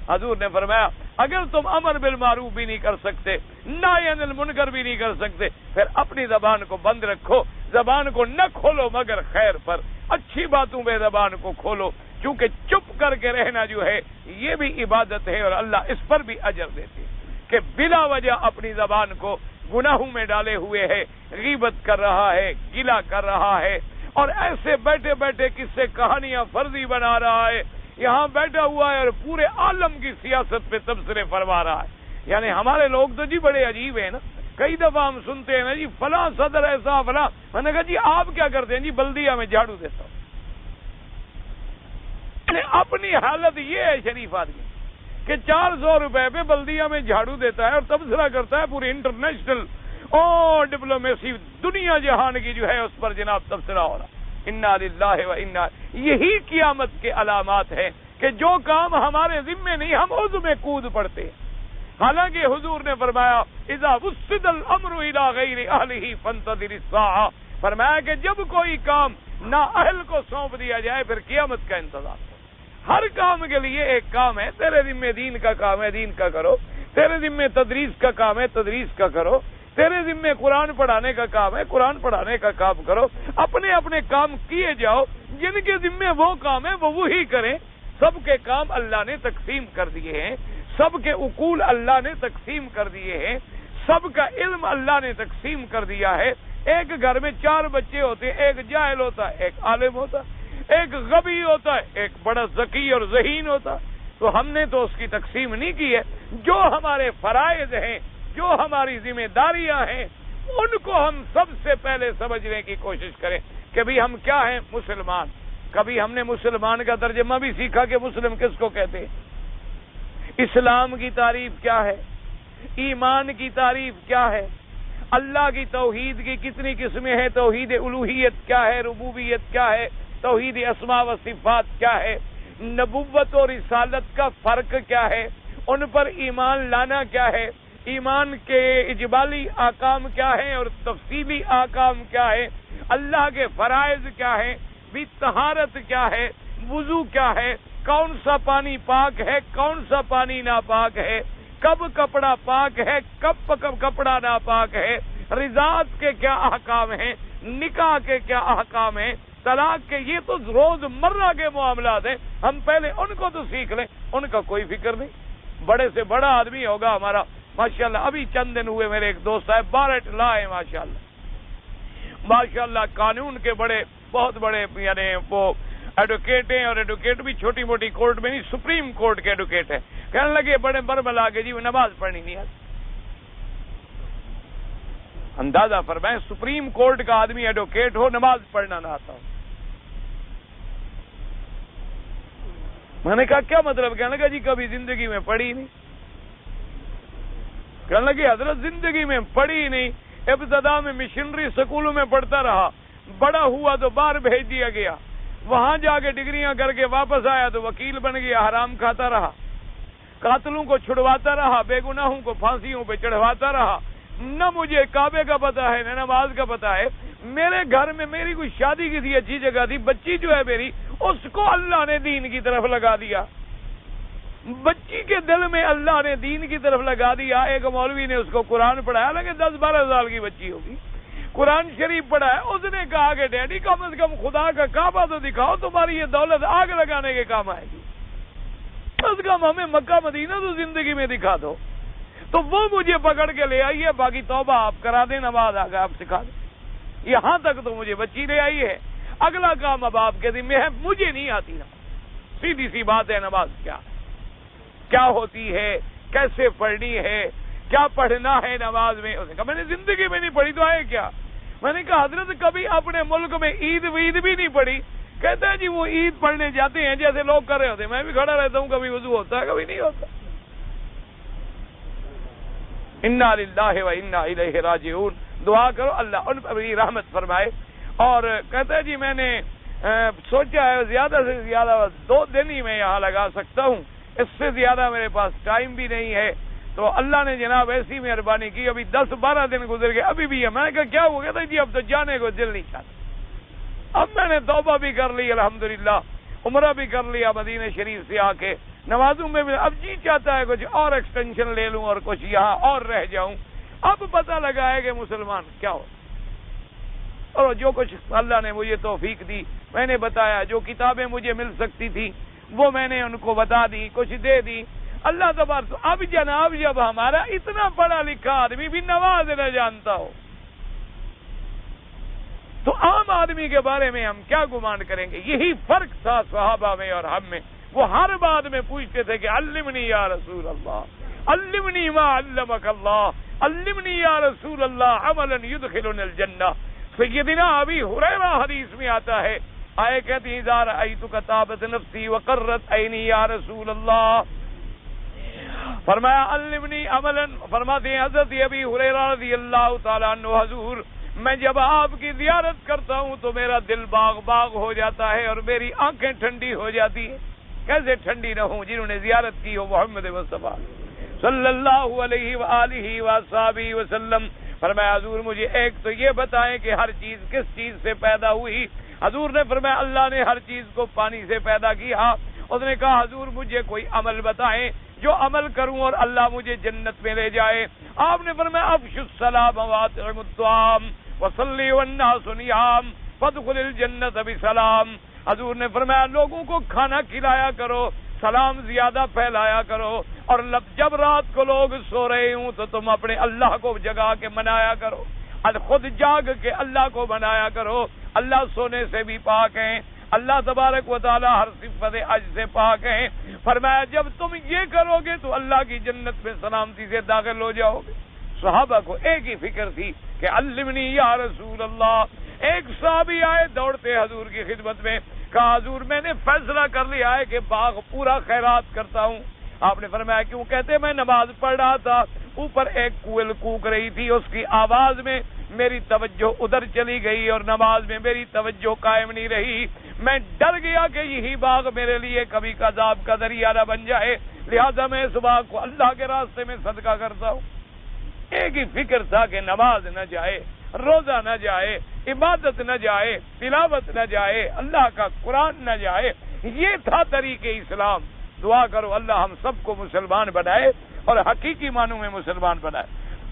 حضور نے فرمایا اگر تم امر بالمعروف بھی نہیں کر سکتے، نہی عن المنکر بھی نہیں کر سکتے، پھر اپنی زبان کو بند رکھو. زبان کو نہ کھولو مگر خیر پر، اچھی باتوں پہ زبان کو کھولو، کیونکہ چپ کر کے رہنا جو ہے یہ بھی عبادت ہے اور اللہ اس پر بھی اجر دیتے ہیں کہ بلا وجہ اپنی زبان کو گناہوں میں ڈالے ہوئے ہے، غیبت کر رہا ہے، گلہ کر رہا ہے، اور ایسے بیٹھے بیٹھے کس سے کہانیاں فرضی بنا رہا ہے. یہاں بیٹھا ہوا ہے اور پورے عالم کی سیاست پہ تبصرے فرما رہا ہے. یعنی ہمارے لوگ تو جی بڑے عجیب ہیں نا. کئی دفعہ ہم سنتے ہیں نا جی فلاں صدر ایسا فلاں. میں نے کہا جی آپ کیا کرتے ہیں؟ جی بلدیہ میں جھاڑو دیتا ہوں. اپنی حالت یہ ہے شریف آدمی کہ 400 روپے پہ بلدیہ میں جھاڑو دیتا ہے اور تبصرہ کرتا ہے پوری انٹرنیشنل اور ڈپلومیسی دنیا جہان کی جو ہے اس پر جناب تبصرہ ہو رہا. انا للہ و انا، یہی قیامت کے علامات ہیں کہ جو کام ہمارے ذمے نہیں ہم عضو میں کود پڑتے ہیں. حالانکہ حضور نے فرمایا اذا وسد الامر الى غیر اہلہ فانتظر الساعہ، فرمایا کہ جب کوئی کام نااہل کو سونپ دیا جائے پھر قیامت کا انتظار. ہر کام کے لیے ایک کام ہے. تیرے ذمے دین کا کام ہے، دین کا کرو. تیرے ذمے تدریس کا کام ہے، تدریس کا کرو. تیرے ذمے قرآن پڑھانے کا کام ہے، قرآن پڑھانے کا کام کرو. اپنے اپنے کام کیے جاؤ. جن کے ذمے وہ کام ہے وہ وہی کریں. سب کے کام اللہ نے تقسیم کر دیے ہیں، سب کے عقول اللہ نے تقسیم کر دیے ہیں، سب کا علم اللہ نے تقسیم کر دیا ہے. ایک گھر میں 4 بچے ہوتے ہیں، ایک جاہل ہوتا ہے، ایک عالم ہوتا ہے، ایک غبی ہوتا ہے، ایک بڑا ذکی اور ذہین ہوتا ہے. تو ہم نے تو اس کی تقسیم نہیں کی ہے. جو ہمارے فرائض ہیں، جو ہماری ذمہ داریاں ہیں، ان کو ہم سب سے پہلے سمجھنے کی کوشش کریں کہ بھی ہم کیا ہیں، مسلمان. کبھی ہم نے مسلمان کا ترجمہ بھی سیکھا کہ مسلم کس کو کہتے ہیں. اسلام کی تعریف کیا ہے، ایمان کی تعریف کیا ہے، اللہ کی توحید کی کتنی قسمیں ہیں، توحید الوہیت کیا ہے، ربوبیت کیا ہے، توحید اسماء و صفات کیا ہے. نبوت اور رسالت کا فرق کیا ہے، ان پر ایمان لانا کیا ہے، ایمان کے اجمالی احکام کیا ہیں اور تفصیلی احکام کیا ہے، اللہ کے فرائض کیا ہیں، بھی طہارت کیا ہے، وضو کیا ہے، کون سا پانی پاک ہے، کون سا پانی ناپاک ہے، کب کپڑا پاک ہے، کب کپڑا ناپاک ہے، رضاعت کے کیا احکام ہیں، نکاح کے کیا احکام ہیں، طلاق کے، یہ تو روز مرہ کے معاملات ہیں، ہم پہلے ان کو تو سیکھ لیں، ان کا کوئی فکر نہیں۔ بڑے سے بڑا آدمی ہوگا ہمارا، ماشاءاللہ ابھی چند دن ہوئے میرے ایک دوست صاحب بارٹ لا ہے، ماشاءاللہ قانون کے بہت بڑے یعنی وہ ایڈوکیٹ ہیں، اور ایڈوکیٹ بھی چھوٹی موٹی کورٹ میں نہیں، سپریم کورٹ کے ایڈوکیٹ ہیں۔ کہنے لگے بڑے برملا کے جی وہ نماز پڑھنی نہیں آتی۔ اندازہ فرمائیں، سپریم کورٹ کا آدمی ایڈوکیٹ ہو، نماز پڑھنا نہ آتا ہو۔ میں نے کہا کیا مطلب؟ کہنے لگا جی کبھی زندگی میں پڑھی نہیں۔ کہنے لگے حضرت زندگی میں پڑھی نہیں، ابتدا میں مشنری سکولوں میں پڑھتا رہا، بڑا ہوا تو باہر بھیج دیا گیا، وہاں جا کے ڈگریاں کر کے واپس آیا تو وکیل بن گیا، حرام کھاتا رہا، قاتلوں کو چھڑواتا رہا، بے گناہوں کو پھانسیوں پہ چڑھواتا رہا، نہ مجھے کعبے کا پتہ ہے نہ نماز کا پتہ ہے۔ میرے گھر میں میری کوئی شادی کسی اچھی جگہ تھی، بچی جو ہے میری، اس کو اللہ نے دین کی طرف لگا دیا، بچی کے دل میں اللہ نے دین کی طرف لگا دیا۔ ایک مولوی نے اس کو قرآن پڑھایا، لگے 10-12 سال کی بچی ہوگی، قرآن شریف پڑھا ہے، اس نے کہا کہ ڈیڈی کم از کم خدا کا کعبہ تو دکھاؤ، تمہاری یہ دولت آگ لگانے کے کام آئے گی، کم از کم ہمیں مکہ مدینہ تو زندگی میں دکھا دو۔ تو وہ مجھے پکڑ کے لے آئی ہے، باقی توبہ آپ کرا دیں، نماز آگے آپ سکھا دیں، یہاں تک تو مجھے بچی لے آئی ہے، اگلا کام اب آپ کے ذمہ ہے، مجھے نہیں آتی نماز۔ سیدھی سی بات ہے، نماز کیا ہوتی ہے، کیسے پڑھنی ہے، کیا پڑھنا ہے نماز میں؟ اس نے کہا میں نے زندگی میں نہیں پڑھی تو آئے کیا؟ میں نے کہا حضرت کبھی اپنے ملک میں عید وید بھی نہیں پڑھی؟ کہتا ہے جی وہ عید پڑھنے جاتے ہیں جیسے لوگ کر رہے ہوتے ہیں، میں بھی کھڑا رہتا ہوں، کبھی وضو ہوتا ہے کبھی نہیں ہوتا۔ انا للہ و انا الیہ راجعون، دعا کرو اللہ ان پر بھی رحمت فرمائے۔ اور کہتا ہے جی میں نے سوچا ہے زیادہ سے زیادہ 2 دن ہی میں یہاں لگا سکتا ہوں، اس سے زیادہ میرے پاس ٹائم بھی نہیں ہے۔ تو اللہ نے جناب ایسی مہربانی کی، ابھی 10-12 دن گزر گئے، ابھی بھی ہے۔ میں نے کہا کیا ہو گیا تھا؟ جی اب تو جانے کو دل نہیں چاہتا، اب میں نے توبہ بھی کر لی الحمدللہ، عمرہ بھی کر لیا مدینہ شریف سے آ کے، نمازوں میں بھی اب جی چاہتا ہے کچھ اور ایکسٹینشن لے لوں اور کچھ یہاں اور رہ جاؤں۔ اب پتہ لگا ہے کہ مسلمان کیا ہو، اور جو کچھ اللہ نے مجھے توفیق دی میں نے بتایا، جو کتابیں مجھے مل سکتی تھی وہ میں نے ان کو بتا دی، کچھ دے دی اللہ تبارک۔ اب جناب جب ہمارا اتنا پڑھا لکھا آدمی بھی نماز نہ جانتا ہو تو عام آدمی کے بارے میں ہم کیا گمان کریں گے؟ یہی فرق تھا صحابہ میں اور ہم میں۔ وہ ہر بات میں پوچھتے تھے کہ علمنی یا رسول اللہ، علمنی ما علمک اللہ، علمنی یا رسول اللہ عملا یدخلنی الجنہ۔ سیدنا ابی ہریرہ حدیث میں آتا ہے، آئے کہتی ہیں اذا رأیتک طابت نفسی وقرت عینی یا رسول اللہ، فرمایا علمنی عملا، فرماتے ہیں حضرت ابی ہریرہ رضی اللہ تعالیٰ عنہ، حضور میں جب آپ کی زیارت کرتا ہوں تو میرا دل باغ باغ ہو جاتا ہے اور میری آنکھیں ٹھنڈی ہو جاتی ہیں۔ کیسے ٹھنڈی نہ ہوں جنہوں نے زیارت کی ہو محمد مصطفیٰ صلی اللہ علیہ وآلہ وصحبہ وسلم۔ فرمایا حضور مجھے ایک تو یہ بتائیں کہ ہر چیز کس چیز سے پیدا ہوئی؟ حضور نے فرمایا اللہ نے ہر چیز کو پانی سے پیدا کیا۔ اس نے کہا حضور مجھے کوئی عمل بتائیں جو عمل کروں اور اللہ مجھے جنت میں لے جائے۔ آپ نے فرمایا افشوا السلام واطعموا الطعام وصلی والناس نیام فادخل الجنت بسلام۔ حضور نے فرمایا لوگوں کو کھانا کھلایا کرو، سلام زیادہ پھیلایا کرو، اور جب رات کو لوگ سو رہے ہوں تو تم اپنے اللہ کو جگا کے منایا کرو، خود جاگ کے اللہ کو منایا کرو۔ اللہ سونے سے بھی پاک ہیں، اللہ تبارک و تعالی ہر صفت عجز سے پاک ہیں۔ فرمایا جب تم یہ کرو گے تو اللہ کی جنت میں سلامتی سے داخل ہو جاؤ گے۔ صحابہ کو ایک ہی فکر تھی کہ علمنی یا رسول اللہ۔ ایک صحابی آئے دوڑتے حضور کی خدمت میں، کہا حضور میں نے فیصلہ کر لیا ہے کہ باغ پورا خیرات کرتا ہوں۔ آپ نے فرمایا کیوں؟ کہتے میں نماز پڑھ رہا تھا، اوپر ایک کوئل کوک رہی تھی، اس کی آواز میں میری توجہ ادھر چلی گئی اور نماز میں میری توجہ قائم نہیں رہی. میں ڈر گیا کہ یہی باغ میرے لیے کبھی عذاب کا ذریعہ نہ بن جائے, لہذا میں اس باغ کو اللہ کے راستے میں صدقہ کرتا ہوں. ایک ہی فکر تھا کہ نماز نہ جائے, روزہ نہ جائے, عبادت نہ جائے, تلاوت نہ جائے, اللہ کا قرآن نہ جائے. یہ تھا طریق اسلام. دعا کرو اللہ ہم سب کو مسلمان بنائے اور حقیقی معنوں میں مسلمان بنائے.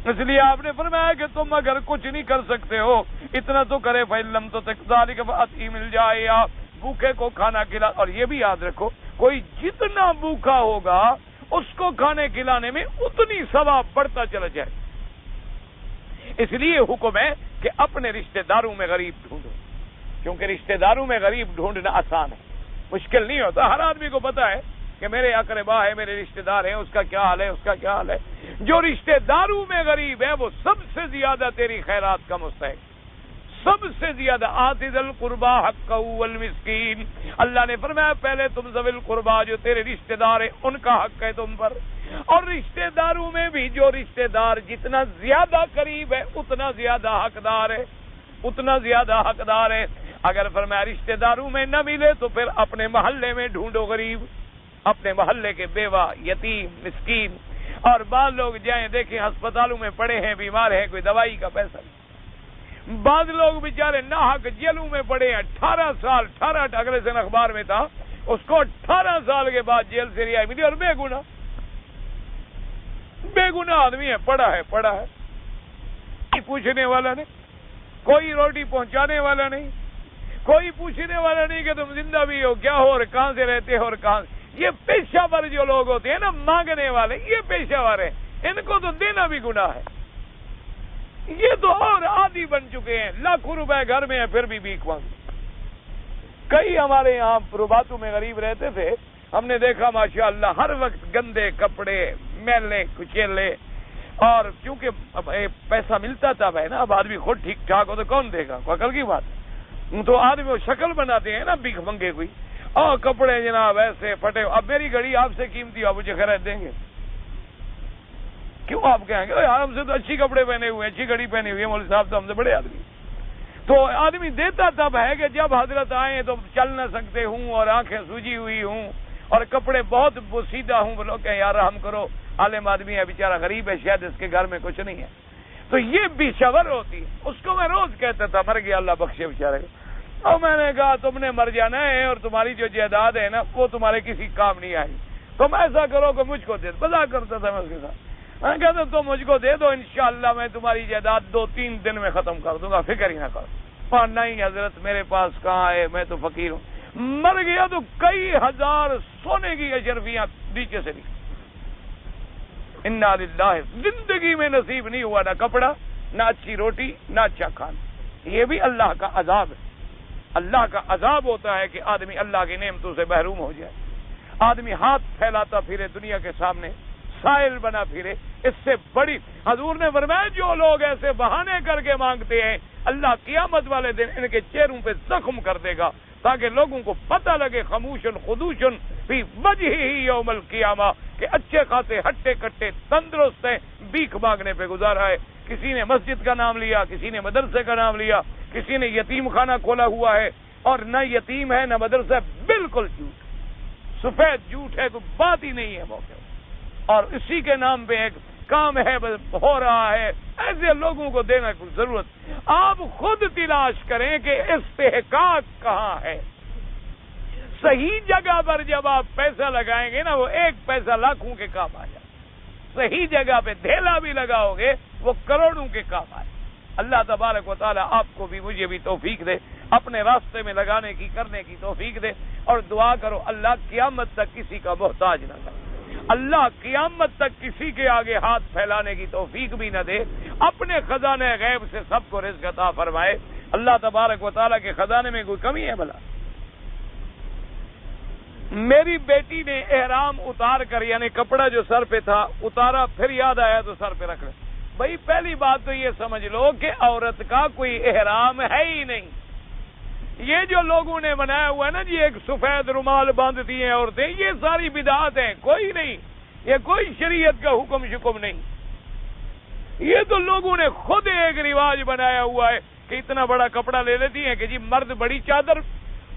اس لیے آپ نے فرمایا کہ تم اگر کچھ نہیں کر سکتے ہو اتنا تو کرے فَإِلَّمْ تُطِعْ فَأَطْعِمِ الْجَائِعَ, بھوکے کو کھانا کھلا. اور یہ بھی یاد رکھو کوئی جتنا بھوکا ہوگا اس کو کھانے کھلانے میں اتنی ثواب بڑھتا چلا جائے. اس لیے حکم ہے کہ اپنے رشتہ داروں میں غریب ڈھونڈو, کیونکہ رشتہ داروں میں غریب ڈھونڈنا آسان ہے, مشکل نہیں ہوتا. ہر آدمی کو پتا ہے کہ میرے اقربا ہے, میرے رشتہ دار ہیں, اس کا کیا حال ہے, اس کا کیا حال ہے. جو رشتہ داروں میں غریب ہے وہ سب سے زیادہ تیری خیرات کا مستحق, سب سے زیادہ. آتِ ذی القربیٰ حقہ والمسکین, اللہ نے فرمایا پہلے تم ذوی القربیٰ جو تیرے رشتہ دار ہیں ان کا حق ہے تم پر. اور رشتہ داروں میں بھی جو رشتہ دار جتنا زیادہ قریب ہے اتنا زیادہ حقدار ہے, اتنا زیادہ حقدار ہے. اگر فرمایا رشتہ داروں میں نہ ملے تو پھر اپنے محلے میں ڈھونڈو غریب, اپنے محلے کے بیوہ, یتیم, مسکین. اور بعض لوگ جائیں دیکھیں ہسپتالوں میں پڑے ہیں, بیمار ہیں, کوئی دوائی کا پیسہ نہیں. بعض لوگ بیچارے ناحق جیلوں میں پڑے ہیں 18 سال. 18 اگلے دن اخبار میں تھا, اس کو 18 سال کے بعد جیل سے رہائی ملی, اور بے گناہ آدمی ہے, پڑا ہے. کوئی پوچھنے والا نہیں, کوئی روٹی پہنچانے والا نہیں, کوئی پوچھنے والا نہیں کہ تم زندہ بھی ہو, کیا ہو, اور کہاں سے رہتے ہو, اور کہاں. یہ پیشہ ور جو لوگ ہوتے ہیں نا مانگنے والے, یہ پیشہ ور ہیں, ان کو تو دینا بھی گناہ ہے. یہ تو اور عادی بن چکے ہیں, لاکھوں روپے گھر میں ہیں پھر بھی بھیک مانگتے. کئی ہمارے یہاں پروباتوں میں غریب رہتے تھے, ہم نے دیکھا ماشاءاللہ ہر وقت گندے کپڑے, میلے کچیلے. اور کیونکہ پیسہ ملتا تھا بھائی نا, اب آدمی خود ٹھیک ٹھاک ہو تو کون دے گا, کوئی عقل کی بات. تو آدمی وہ شکل بناتے ہیں نا بھیک منگے کوئی, اور کپڑے جناب ایسے پھٹے. اب میری گھڑی آپ سے قیمتی, آپ مجھے خرید دیں گے کیوں؟ آپ کہیں گے یار ہم سے تو اچھی کپڑے پہنے ہوئے, اچھی گھڑی پہنی ہوئی ہے, مولوی صاحب تو ہم سے بڑے آدمی. تو آدمی دیتا تب ہے کہ جب حضرت آئے تو چل نہ سکتے ہوں اور آنکھیں سوجی ہوئی ہوں اور کپڑے بہت بوسیدہ ہوں, بولو کہ یار رحم کرو, عالم آدمی ہے بیچارہ, غریب ہے, شاید اس کے گھر میں کچھ نہیں ہے. تو یہ بھی شور ہوتی ہے. اس کو میں روز کہتا تھا مر گیا اللہ بخشے بیچارے کو. اور میں نے کہا تم نے مر جانا ہے اور تمہاری جو جائیداد ہے نا وہ تمہارے کسی کام نہیں آئی, تم ایسا کرو کہ مجھ کو دے دو. مزاق کرتا تھا میں اس کے ساتھ. میں کہتا تم مجھ کو دے دو, انشاءاللہ میں تمہاری جائیداد 2-3 دن میں ختم کر دوں گا, فکر ہی نہ کرو. اور نہیں حضرت میرے پاس کہاں ہے, میں تو فقیر ہوں. مر گیا تو کئی ہزار سونے کی اشرفیاں نیچے سے نکلی. انا للہ. زندگی میں نصیب نہیں ہوا نہ کپڑا, نہ اچھی روٹی, نہ اچھا کھانا. یہ بھی اللہ کا عذاب ہے. اللہ کا عذاب ہوتا ہے کہ آدمی اللہ کی نعمتوں سے محروم ہو جائے. آدمی ہاتھ پھیلاتا پھرے دنیا کے سامنے, سائل بنا پھرے. اس سے بڑی حضور نے فرمایا جو لوگ ایسے بہانے کر کے مانگتے ہیں اللہ قیامت والے دن ان کے چہروں پہ زخم کر دے گا تاکہ لوگوں کو پتہ لگے خموشن خدوشن فی وجہہ یوم القیامہ کہ اچھے خاصے ہٹے کٹے تندرست ہیں, بھیک مانگنے پہ گزارا ہے. کسی نے مسجد کا نام لیا, کسی نے مدرسے کا نام لیا, کسی نے یتیم خانہ کھولا ہوا ہے, اور نہ یتیم ہے نہ مدرسہ, بالکل جھوٹ, سفید جھوٹ ہے, کوئی بات ہی نہیں ہے موقع. اور اسی کے نام پہ ایک کام ہے ہو رہا ہے. ایسے لوگوں کو دینا کی ضرورت. آپ خود تلاش کریں کہ استحقاق کہاں ہے. صحیح جگہ پر جب آپ پیسہ لگائیں گے نا وہ 1 پیسہ لاکھوں کے کام آ جائے. صحیح جگہ پہ دھیلا بھی لگاؤ گے وہ کروڑوں کے کام آئے. اللہ تبارک و تعالی آپ کو بھی مجھے بھی توفیق دے, اپنے راستے میں لگانے کی کرنے کی توفیق دے. اور دعا کرو اللہ قیامت تک کسی کا محتاج نہ کرے, اللہ قیامت تک کسی کے آگے ہاتھ پھیلانے کی توفیق بھی نہ دے. اپنے خزانے غیب سے سب کو رزق عطا فرمائے. اللہ تبارک و تعالیٰ کے خزانے میں کوئی کمی ہے بھلا؟ میری بیٹی نے احرام اتار کر, یعنی کپڑا جو سر پہ تھا اتارا, پھر یاد آیا تو سر پہ رکھ لے. بھائی پہلی بات تو یہ سمجھ لو کہ عورت کا کوئی احرام ہے ہی نہیں. یہ جو لوگوں نے بنایا ہوا ہے نا جی, ایک سفید رومال باندھتی ہیں عورتیں, یہ ساری بدعات ہیں, کوئی نہیں, یہ کوئی شریعت کا حکم شکم نہیں. یہ تو لوگوں نے خود ایک رواج بنایا ہوا ہے کہ اتنا بڑا کپڑا لے لیتی ہیں کہ جی مرد بڑی چادر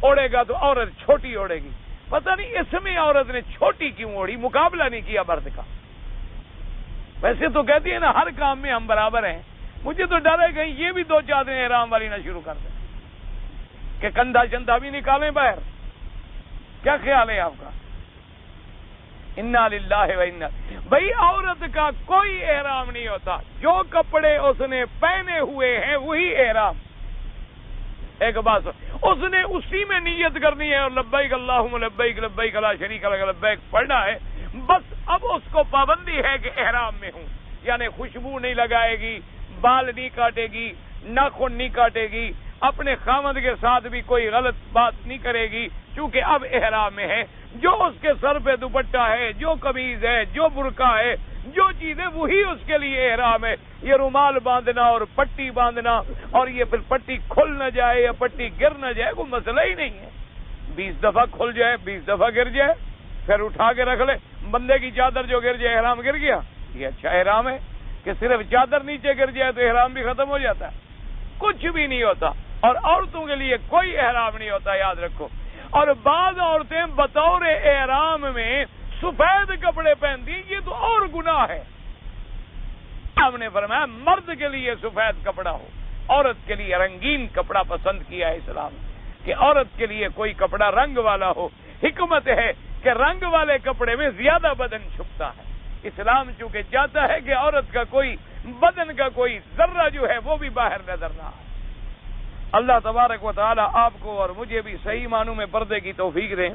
اوڑے گا تو عورت چھوٹی اوڑے گی. پتہ نہیں اس میں عورت نے چھوٹی کیوں اوڑی, مقابلہ نہیں کیا مرد کا. ویسے تو کہتی ہے نا ہر کام میں ہم برابر ہیں. مجھے تو ڈر ہے کہیں یہ بھی 2 چادریں احرام والی نہ شروع کر دیں کہ کندھا چندھا بھی نکالیں باہر. کیا خیال ہے آپ کا؟ انا للہ و انا. بھائی عورت کا کوئی احرام نہیں ہوتا, جو کپڑے اس نے پہنے ہوئے ہیں وہی احرام. ایک بات اس نے اسی میں نیت کرنی ہے اور لبیک اللہم لبیک لبیک لا شریک لک لبیک پڑھنا ہے بس. اب اس کو پابندی ہے کہ احرام میں ہوں, یعنی خوشبو نہیں لگائے گی, بال نہیں کاٹے گی, ناخن نہیں کاٹے گی, اپنے خامد کے ساتھ بھی کوئی غلط بات نہیں کرے گی چونکہ اب احرام میں ہے. جو اس کے سر پہ دوپٹہ ہے, جو قمیض ہے, جو برقع ہے, جو چیزیں وہی اس کے لیے احرام ہے. یہ رومال باندھنا اور پٹی باندھنا اور یہ پھر پٹی کھل نہ جائے یا پٹی گر نہ جائے کوئی مسئلہ ہی نہیں ہے. 20 دفعہ کھل جائے 20 دفعہ گر جائے پھر اٹھا کے رکھ لے. بندے کی چادر جو گر جائے احرام گر گیا, یہ اچھا احرام ہے کہ صرف چادر نیچے گر جائے تو احرام بھی ختم ہو جاتا ہے؟ کچھ بھی نہیں ہوتا. اور عورتوں کے لیے کوئی احرام نہیں ہوتا, یاد رکھو. اور بعض عورتیں بطور احرام میں سفید کپڑے پہنتی, یہ تو اور گناہ ہے. ہم نے فرمایا مرد کے لیے سفید کپڑا ہو, عورت کے لیے رنگین کپڑا پسند کیا ہے اسلام کہ عورت کے لیے کوئی کپڑا رنگ والا ہو. حکمت ہے کہ رنگ والے کپڑے میں زیادہ بدن چھپتا ہے. اسلام چونکہ چاہتا ہے کہ عورت کا کوئی بدن کا کوئی ذرہ جو ہے وہ بھی باہر نظر نہ آئے. اللہ تبارک و تعالی آپ کو اور مجھے بھی صحیح معنوں میں پردے کی توفیق دیں.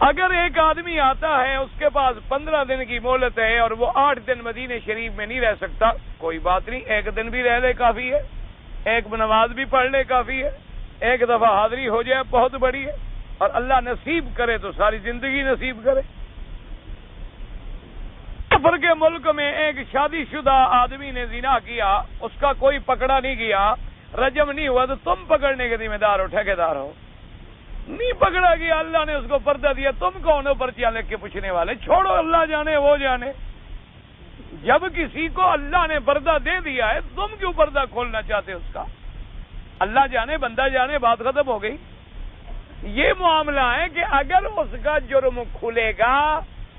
اگر ایک آدمی آتا ہے اس کے پاس 15 دن کی مہلت ہے اور وہ 8 دن مدینے شریف میں نہیں رہ سکتا, کوئی بات نہیں, 1 دن بھی رہ لے کافی ہے, 1 نماز بھی پڑھ لے کافی ہے, 1 دفعہ حاضری ہو جائے بہت بڑی ہے, اور اللہ نصیب کرے تو ساری زندگی نصیب کرے. کفر کے ملک میں ایک شادی شدہ آدمی نے زنا کیا, اس کا کوئی پکڑا نہیں گیا, رجم نہیں ہوا, تو تم پکڑنے کے ذمہ دار ہو, ٹھیکیدار ہو. نہیں پکڑا گیا, اللہ نے اس کو پردہ دیا, تم کون ہو پرچیاں لکھ کے پوچھنے والے؟ چھوڑو, اللہ جانے وہ جانے. جب کسی کو اللہ نے پردہ دے دیا ہے تم کیوں پردہ کھولنا چاہتے اس کا؟ اللہ جانے بندہ جانے, بات ختم ہو گئی. یہ معاملہ ہے کہ اگر اس کا جرم کھلے گا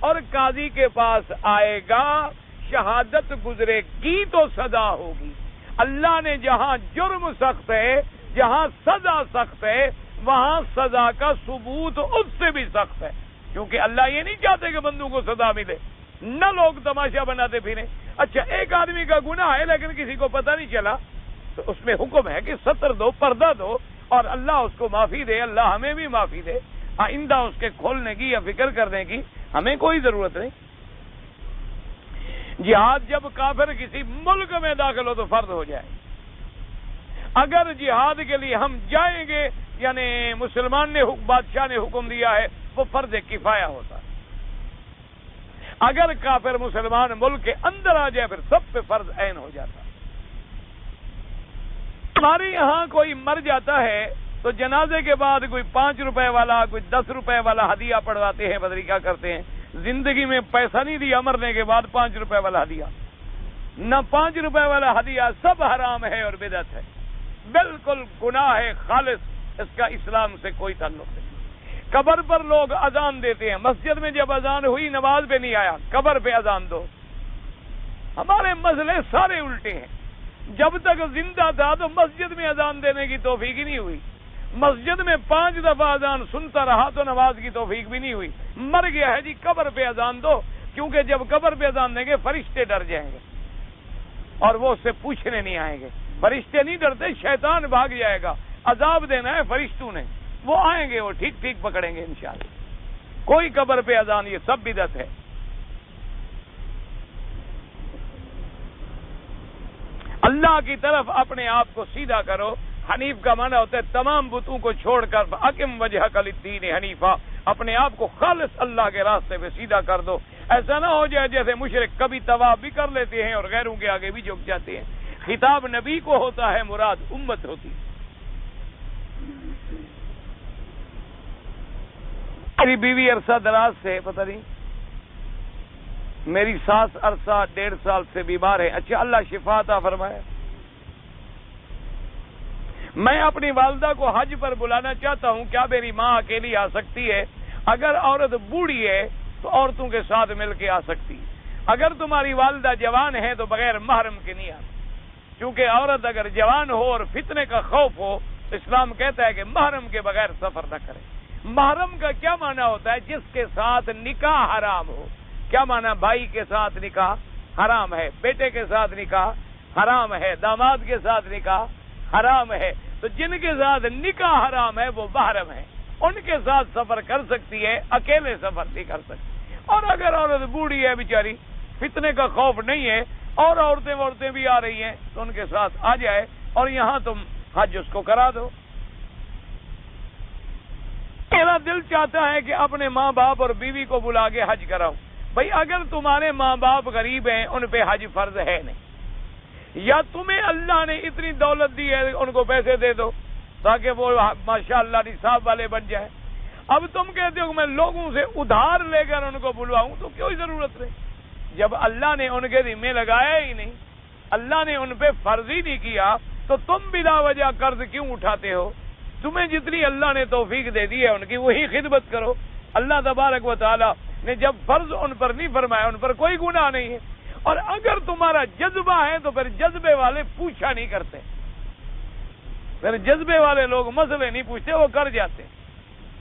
اور قاضی کے پاس آئے گا, شہادت گزرے گی تو سزا ہوگی. اللہ نے جہاں جرم سخت ہے, جہاں سزا سخت ہے, وہاں سزا کا ثبوت اس سے بھی سخت ہے, کیونکہ اللہ یہ نہیں چاہتے کہ بندوں کو سزا ملے, نہ لوگ تماشا بناتے پھریں. اچھا ایک آدمی کا گناہ ہے لیکن کسی کو پتہ نہیں چلا, تو اس میں حکم ہے کہ ستر دو, پردہ دو, اور اللہ اس کو معافی دے, اللہ ہمیں بھی معافی دے. آئندہ اس کے کھولنے کی یا فکر کرنے کی ہمیں کوئی ضرورت نہیں. جہاد جب کافر کسی ملک میں داخل ہو تو فرض ہو جائے. اگر جہاد کے لیے ہم جائیں گے, یعنی مسلمان نے بادشاہ نے حکم دیا ہے, وہ فرض کفایہ ہوتا ہے. اگر کافر مسلمان ملک کے اندر آ جائے پھر سب پہ فرض عین ہو جاتا ہے. ہمارے یہاں کوئی مر جاتا ہے تو جنازے کے بعد کوئی 5 روپے والا, کوئی 10 روپے والا ہدیہ پڑھواتے ہیں, بدریکا کرتے ہیں. زندگی میں پیسہ نہیں دیا, مرنے کے بعد 5 روپے والا ہدیہ, نہ 5 روپے والا ہدیہ, سب حرام ہے اور بدعت ہے, بالکل گناہ ہے خالص, اس کا اسلام سے کوئی تعلق نہیں. قبر پر لوگ اذان دیتے ہیں, مسجد میں جب اذان ہوئی نماز پہ نہیں آیا, قبر پہ اذان دو. ہمارے مسئلے سارے الٹے ہیں. جب تک زندہ تھا تو مسجد میں اذان دینے کی توفیق ہی نہیں ہوئی, مسجد میں 5 دفعہ اذان سنتا رہا تو نماز کی توفیق بھی نہیں ہوئی. مر گیا ہے جی, قبر پہ اذان دو, کیونکہ جب قبر پہ اذان دیں گے فرشتے ڈر جائیں گے اور وہ اس سے پوچھنے نہیں آئیں گے. فرشتے نہیں ڈرتے, شیطان بھاگ جائے گا. عذاب دینا ہے فرشتوں نے, وہ آئیں گے, وہ ٹھیک ٹھیک پکڑیں گے انشاءاللہ. کوئی قبر پہ اذان, یہ سب بدعت ہے. اللہ کی طرف اپنے آپ کو سیدھا کرو. حنیف کا معنی ہوتا ہے تمام بتوں کو چھوڑ کر اقم وجہک للدین حنیفا, اپنے آپ کو خالص اللہ کے راستے پہ سیدھا کر دو. ایسا نہ ہو جائے جیسے مشرک کبھی طواف بھی کر لیتے ہیں اور غیروں کے آگے بھی جھک جاتے ہیں. خطاب نبی کو ہوتا ہے, مراد امت ہوتی. میری بیوی عرصہ دراز سے پتہ نہیں میری ساس عرصہ 1.5 سال سے بیمار ہے. اچھا اللہ شفا عطا فرمائے. میں اپنی والدہ کو حج پر بلانا چاہتا ہوں, کیا میری ماں اکیلی آ سکتی ہے؟ اگر عورت بوڑھی ہے تو عورتوں کے ساتھ مل کے آ سکتی. اگر تمہاری والدہ جوان ہے تو بغیر محرم کے نہیں آ. کیونکہ عورت اگر جوان ہو اور فتنے کا خوف ہو, اسلام کہتا ہے کہ محرم کے بغیر سفر نہ کرے. محرم کا کیا معنی ہوتا ہے؟ جس کے ساتھ نکاح حرام ہو. کیا معنی؟ بھائی کے ساتھ نکاح حرام ہے, بیٹے کے ساتھ نکاح حرام ہے, داماد کے ساتھ نکاح حرام ہے. تو جن کے ساتھ نکاح حرام ہے وہ محرم ہے, ان کے ساتھ سفر کر سکتی ہے, اکیلے سفر نہیں کر سکتی. اور اگر عورت بوڑھی ہے بیچاری, فتنے کا خوف نہیں ہے, اور عورتیں بھی آ رہی ہیں, تو ان کے ساتھ آ جائے اور یہاں تم حج اس کو کرا دو. میرا دل چاہتا ہے کہ اپنے ماں باپ اور بیوی کو بلا کے حج کراؤ. بھائی اگر تمہارے ماں باپ غریب ہیں, ان پہ حج فرض ہے نہیں, یا تمہیں اللہ نے اتنی دولت دی ہے ان کو پیسے دے دو تاکہ وہ ماشاءاللہ نصاب والے بن جائیں. اب تم کہتے ہو کہ میں لوگوں سے ادھار لے کر ان کو بلواؤں, تو کیوں ضرورت رہی؟ جب اللہ نے ان کے ذمہ لگایا ہی نہیں, اللہ نے ان پہ فرض ہی نہیں کیا, تو تم بلا وجہ قرض کیوں اٹھاتے ہو؟ تمہیں جتنی اللہ نے توفیق دے دی ہے ان کی وہی خدمت کرو. اللہ تبارک و تعالی نے جب فرض ان پر نہیں فرمایا, ان پر کوئی گناہ نہیں ہے. اور اگر تمہارا جذبہ ہے تو پھر جذبے والے پوچھا نہیں کرتے, پھر جذبے والے لوگ مسئلے نہیں پوچھتے, وہ کر جاتے.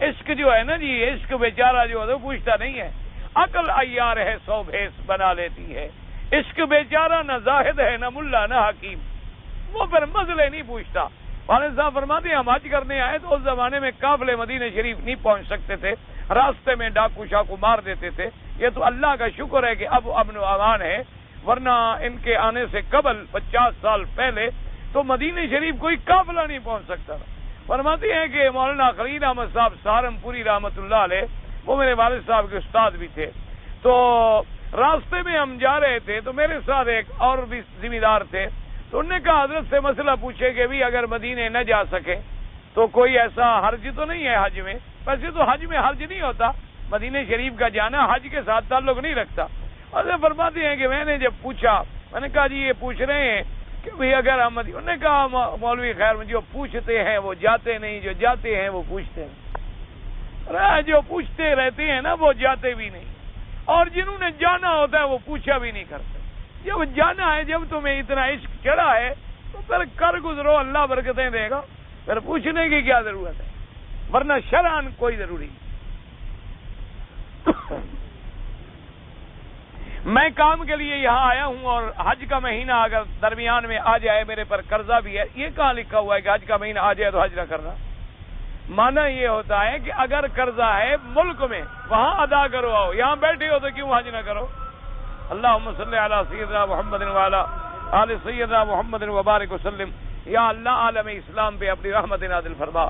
عشق جو ہے نا جی, عشق بیچارہ جو ہے وہ پوچھتا نہیں ہے. عقل عیار ہے 100 بھیس بنا لیتی ہے. عشق بیچارہ نہ زاہد ہے نہ ملا نہ حکیم, وہ پھر مسئلے نہیں پوچھتا. والد صاحب فرماتے ہیں ہم حج کرنے آئے تو اس زمانے میں قافلے مدینہ شریف نہیں پہنچ سکتے تھے, راستے میں ڈاکو شاکو مار دیتے تھے. یہ تو اللہ کا شکر ہے کہ اب امن و امان ہے, ورنہ ان کے آنے سے قبل 50 سال پہلے تو مدینہ شریف کوئی قافلہ نہیں پہنچ سکتا تھا. فرماتے ہیں کہ مولانا خلیل احمد صاحب سہارنپوری رحمۃ اللہ علیہ, وہ میرے والد صاحب کے استاد بھی تھے, تو راستے میں ہم جا رہے تھے تو میرے ساتھ ایک اور بھی ذمہ دار تھے. تو انہوں نے کہا حضرت سے مسئلہ پوچھے کہ بھی اگر مدینے نہ جا سکے تو کوئی ایسا حرج تو نہیں ہے حج میں؟ ویسے تو حج میں حرج نہیں ہوتا, مدینہ شریف کا جانا حج کے ساتھ تعلق نہیں رکھتا. اور فرماتے ہیں کہ میں نے جب پوچھا, میں نے کہا جی یہ پوچھ رہے ہیں کہ بھئی اگر ہم, انہوں نے کہا مولوی خیر جو پوچھتے ہیں وہ جاتے نہیں, جو جاتے ہیں وہ پوچھتے ہیں. جو پوچھتے رہتے ہیں نا وہ جاتے بھی نہیں, اور جنہوں نے جانا ہوتا ہے وہ پوچھا بھی نہیں کرتے. جب جانا ہے, جب تمہیں اتنا عشق چڑھا ہے تو پھر کر گزرو, اللہ برکتیں دے گا, پھر پوچھنے کی کیا ضرورت ہے, ورنہ شرعاً کوئی ضروری نہیں. میں کام کے لیے یہاں آیا ہوں اور حج کا مہینہ اگر درمیان میں آ جائے, میرے پر قرضہ بھی ہے. یہ کہاں لکھا ہوا ہے کہ حج کا مہینہ آ جائے تو حج نہ کرنا؟ معنی یہ ہوتا ہے کہ اگر قرضہ ہے ملک میں وہاں ادا کرو, آؤ یہاں بیٹھے ہو تو کیوں حج نہ کرو؟ اللہم صلی علی سیدنا محمد وعلی آل سیدنا محمد وبارک وسلم. یا اللہ عالم اسلام پہ اپنی رحمت نازل فرما.